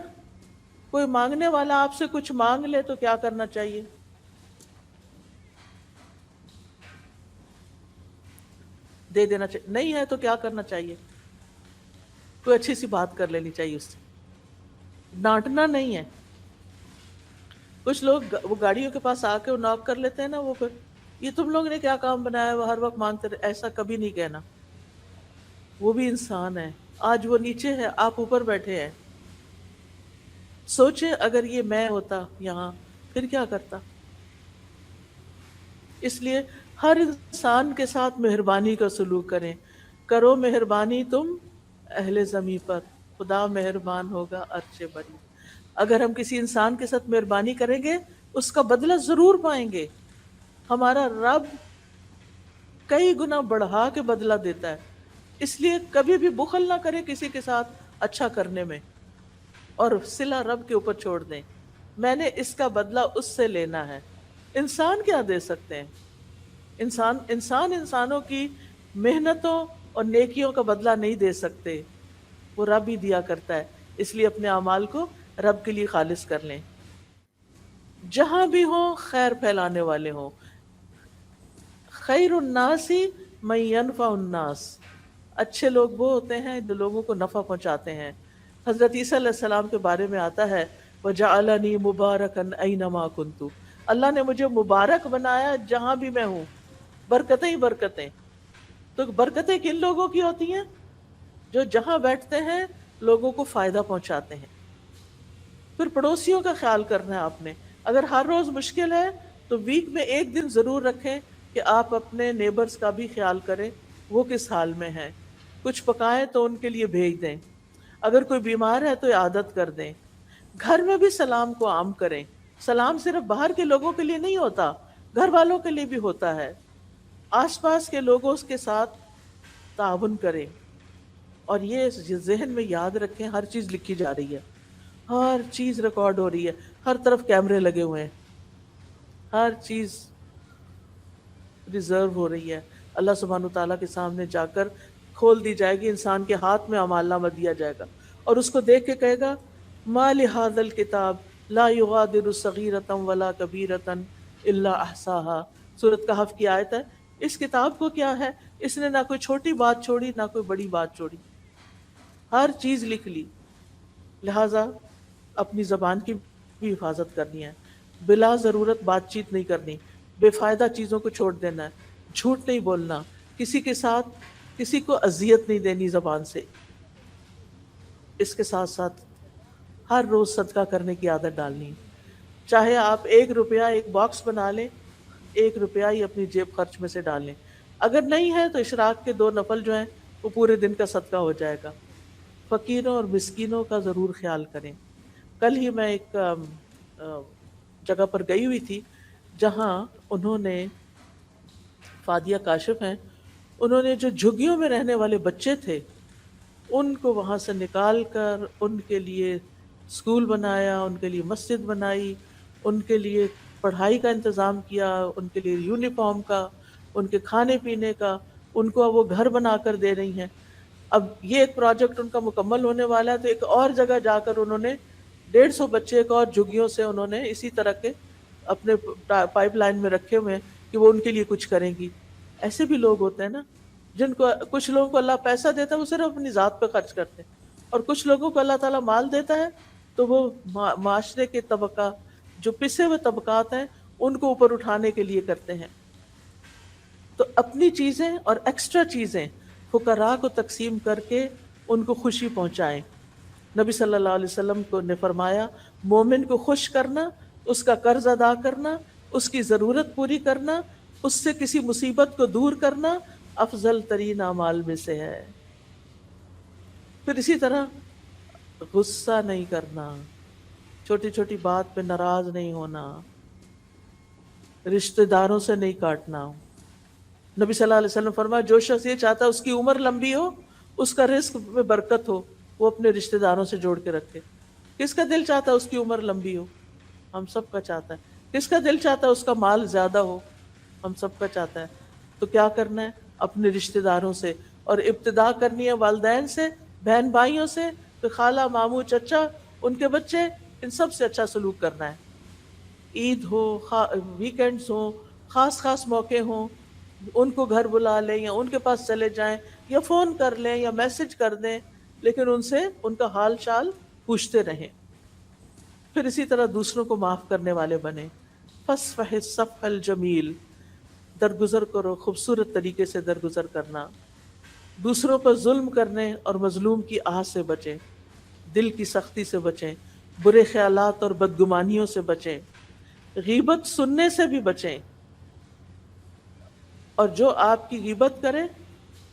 کوئی مانگنے والا آپ سے کچھ مانگ لے تو کیا کرنا چاہیے؟ دے دینا چاہیے۔ نہیں ہے تو کیا کرنا چاہیے؟ کوئی اچھی سی بات کر لینی چاہیے اس سے، ڈانٹنا نہیں ہے۔ کچھ لوگ وہ گاڑیوں کے پاس آ کے وہ ناک کر لیتے ہیں نا، وہ پھر یہ تم لوگ نے کیا کام بنایا، وہ ہر وقت مانگتے رہے۔ ایسا کبھی نہیں کہنا، وہ بھی انسان ہے۔ آج وہ نیچے ہے، آپ اوپر بیٹھے ہیں۔ سوچیں اگر یہ میں ہوتا یہاں پھر کیا کرتا۔ اس لیے ہر انسان کے ساتھ مہربانی کا سلوک کریں۔ کرو مہربانی تم اہل زمیں پر، خدا مہربان ہوگا عرش بری۔ اگر ہم کسی انسان کے ساتھ مہربانی کریں گے اس کا بدلہ ضرور پائیں گے۔ ہمارا رب کئی گنا بڑھا کے بدلہ دیتا ہے، اس لیے کبھی بھی بخل نہ کرے کسی کے ساتھ اچھا کرنے میں، اور صلہ رب کے اوپر چھوڑ دیں، میں نے اس کا بدلہ اس سے لینا ہے۔ انسان کیا دے سکتے ہیں؟ انسانوں کی محنتوں اور نیکیوں کا بدلہ نہیں دے سکتے، وہ رب ہی دیا کرتا ہے، اس لیے اپنے اعمال کو رب کے لیے خالص کر لیں۔ جہاں بھی ہوں خیر پھیلانے والے ہوں۔ خیر الناس من ینفع الناس، اچھے لوگ وہ ہوتے ہیں جو لوگوں کو نفع پہنچاتے ہیں۔ حضرت عیسیٰ علیہ السلام کے بارے میں آتا ہے وَجَعَلَنِي مُبَارَكًا أَيْنَمَا كُنتُ، اللہ نے مجھے مبارک بنایا جہاں بھی میں ہوں، برکتیں ہی برکتیں۔ تو برکتیں کن لوگوں کی ہوتی ہیں؟ جو جہاں بیٹھتے ہیں لوگوں کو فائدہ پہنچاتے ہیں۔ پھر پڑوسیوں کا خیال کرنا ہے آپ نے، اگر ہر روز مشکل ہے تو ویک میں ایک دن ضرور رکھیں کہ آپ اپنے نیبرز کا بھی خیال کریں، وہ کس حال میں ہیں، کچھ پکائیں تو ان کے لیے بھیج دیں، اگر کوئی بیمار ہے تو عیادت کر دیں۔ گھر میں بھی سلام کو عام کریں، سلام صرف باہر کے لوگوں کے لیے نہیں ہوتا، گھر والوں کے لیے بھی ہوتا ہے۔ آس پاس کے لوگوں کے ساتھ تعاون کریں، اور یہ ذہن میں یاد رکھیں ہر چیز لکھی جا رہی ہے، ہر چیز ریکارڈ ہو رہی ہے، ہر طرف کیمرے لگے ہوئے ہیں، ہر چیز ریزرو ہو رہی ہے، اللہ سبحانہ تعالیٰ کے سامنے جا کر کھول دی جائے گی، انسان کے ہاتھ میں اعمال نامہ دیا جائے گا، اور اس کو دیکھ کے کہے گا ما لہذا الکتاب لا یغادر صغیرۃ ولا کبیرۃ الا احصاها، سورۃ کہف کی آیت ہے۔ اس کتاب کو کیا ہے، اس نے نہ کوئی چھوٹی بات چھوڑی نہ کوئی بڑی بات چھوڑی، ہر چیز لکھ لی۔ لہٰذا اپنی زبان کی بھی حفاظت کرنی ہے، بلا ضرورت بات چیت نہیں کرنی، بے فائدہ چیزوں کو چھوڑ دینا ہے، جھوٹ نہیں بولنا، کسی کے ساتھ کسی کو اذیت نہیں دینی زبان سے۔ اس کے ساتھ ساتھ ہر روز صدقہ کرنے کی عادت ڈالنی، چاہے آپ 1 روپیہ ایک باکس بنا لیں، 1 روپیہ ہی اپنی جیب خرچ میں سے ڈال لیں، اگر نہیں ہے تو اشراق کے 2 نفل جو ہیں وہ پورے دن کا صدقہ ہو جائے گا۔ فقیروں اور مسکینوں کا ضرور خیال کریں۔ کل ہی میں ایک جگہ پر گئی ہوئی تھی جہاں انہوں نے، فادیہ کاشف ہیں، انہوں نے جو جھگیوں میں رہنے والے بچے تھے ان کو وہاں سے نکال کر ان کے لیے اسکول بنایا، ان کے لیے مسجد بنائی، ان کے لیے پڑھائی کا انتظام کیا، ان کے لیے یونیفارم کا، ان کے کھانے پینے کا، ان کو وہ گھر بنا کر دے رہی ہیں۔ اب یہ ایک پروجیکٹ ان کا مکمل ہونے والا ہے تو ایک اور جگہ جا کر انہوں نے 150 بچے ایک اور جھگیوں سے انہوں نے اسی طرح کے اپنے پائپ لائن میں رکھے ہوئے ہیں کہ وہ ان کے لیے کچھ کریں گی۔ ایسے بھی لوگ ہوتے ہیں نا، جن کو کچھ لوگوں کو اللہ پیسہ دیتا ہے وہ صرف اپنی ذات پہ خرچ کرتے ہیں، اور کچھ لوگوں کو اللہ تعالیٰ مال دیتا ہے تو وہ معاشرے کے طبقہ جو پسے ہوئے طبقات ہیں ان کو اوپر اٹھانے کے لیے کرتے ہیں۔ تو اپنی چیزیں اور ایکسٹرا چیزیں فقراء کو تقسیم کر کے ان کو خوشی پہنچائیں۔ نبی صلی اللہ علیہ وسلم کو نے فرمایا مومن کو خوش کرنا، اس کا قرض ادا کرنا، اس کی ضرورت پوری کرنا، اس سے کسی مصیبت کو دور کرنا افضل ترین اعمال میں سے ہے۔ پھر اسی طرح غصہ نہیں کرنا، چھوٹی چھوٹی بات پہ ناراض نہیں ہونا، رشتہ داروں سے نہیں کاٹنا۔ نبی صلی اللہ علیہ وسلم فرمایا جو شخص یہ چاہتا ہے اس کی عمر لمبی ہو، اس کا رزق میں برکت ہو، وہ اپنے رشتہ داروں سے جوڑ کے رکھے۔ کس کا دل چاہتا ہے اس کی عمر لمبی ہو؟ ہم سب کا چاہتا ہے۔ کس کا دل چاہتا ہے اس کا مال زیادہ ہو؟ ہم سب کا چاہتا ہے۔ تو کیا کرنا ہے؟ اپنے رشتہ داروں سے، اور ابتدا کرنی ہے والدین سے، بہن بھائیوں سے، پھر خالہ، ماموں، چچا، ان کے بچے، ان سب سے اچھا سلوک کرنا ہے۔ عید ہو، ویکینڈز ہوں، خاص خاص موقع ہوں، ان کو گھر بلا لیں یا ان کے پاس چلے جائیں یا فون کر لیں یا میسج کر دیں، لیکن ان سے ان کا حال چال پوچھتے رہیں۔ پھر اسی طرح دوسروں کو معاف کرنے والے بنیں۔ فاصفح الصفح الجمیل، درگزر کرو، خوبصورت طریقے سے درگزر کرنا۔ دوسروں پر ظلم کرنے اور مظلوم کی آہ سے بچیں، دل کی سختی سے بچیں، برے خیالات اور بدگمانیوں سے بچیں، غیبت سننے سے بھی بچیں، اور جو آپ کی غیبت کرے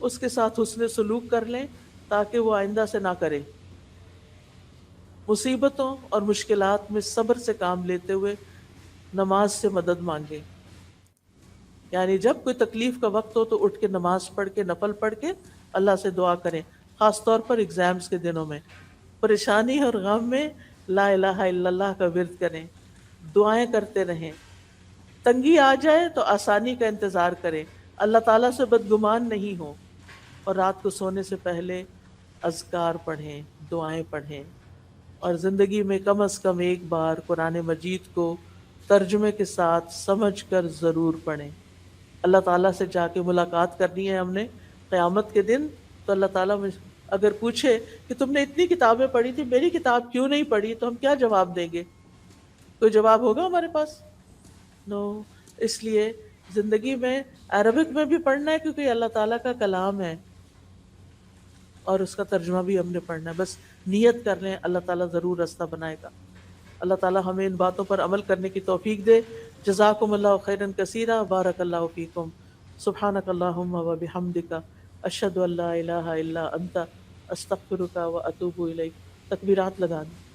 اس کے ساتھ حسن سلوک کر لیں تاکہ وہ آئندہ سے نہ کرے. مصیبتوں اور مشکلات میں صبر سے کام لیتے ہوئے نماز سے مدد مانگیں. یعنی جب کوئی تکلیف کا وقت ہو تو اٹھ کے نماز پڑھ کے نفل پڑھ کے اللہ سے دعا کریں. خاص طور پر ایگزامز کے دنوں میں پریشانی اور غم میں لا الہ الا اللہ کا ورد کریں، دعائیں کرتے رہیں. تنگی آ جائے تو آسانی کا انتظار کریں، اللہ تعالیٰ سے بدگمان نہیں ہو. اور رات کو سونے سے پہلے اذکار پڑھیں، دعائیں پڑھیں. اور زندگی میں کم از کم ایک بار قرآن مجید کو ترجمے کے ساتھ سمجھ کر ضرور پڑھیں. اللہ تعالیٰ سے جا کے ملاقات کرنی ہے ہم نے قیامت کے دن. تو اللہ تعالیٰ اگر پوچھے کہ تم نے اتنی کتابیں پڑھی تھی، میری کتاب کیوں نہیں پڑھی، تو ہم کیا جواب دیں گے؟ کوئی جواب ہوگا ہمارے پاس؟ نو. اس لیے زندگی میں عربک میں بھی پڑھنا ہے کیونکہ یہ اللہ تعالیٰ کا کلام ہے، اور اس کا ترجمہ بھی ہم نے پڑھنا ہے. بس نیت کر لیں، اللہ تعالیٰ ضرور راستہ بنائے گا. اللہ تعالیٰ ہمیں ان باتوں پر عمل کرنے کی توفیق دے. جزاکم اللہ خیرا کثیرا، بارک اللہ فیکم. سبحانک اللہم و بحمدک، اشہد ان لا الہ الا انت، استغفرک و اتوب الیک. تکبیرات لگا دیں.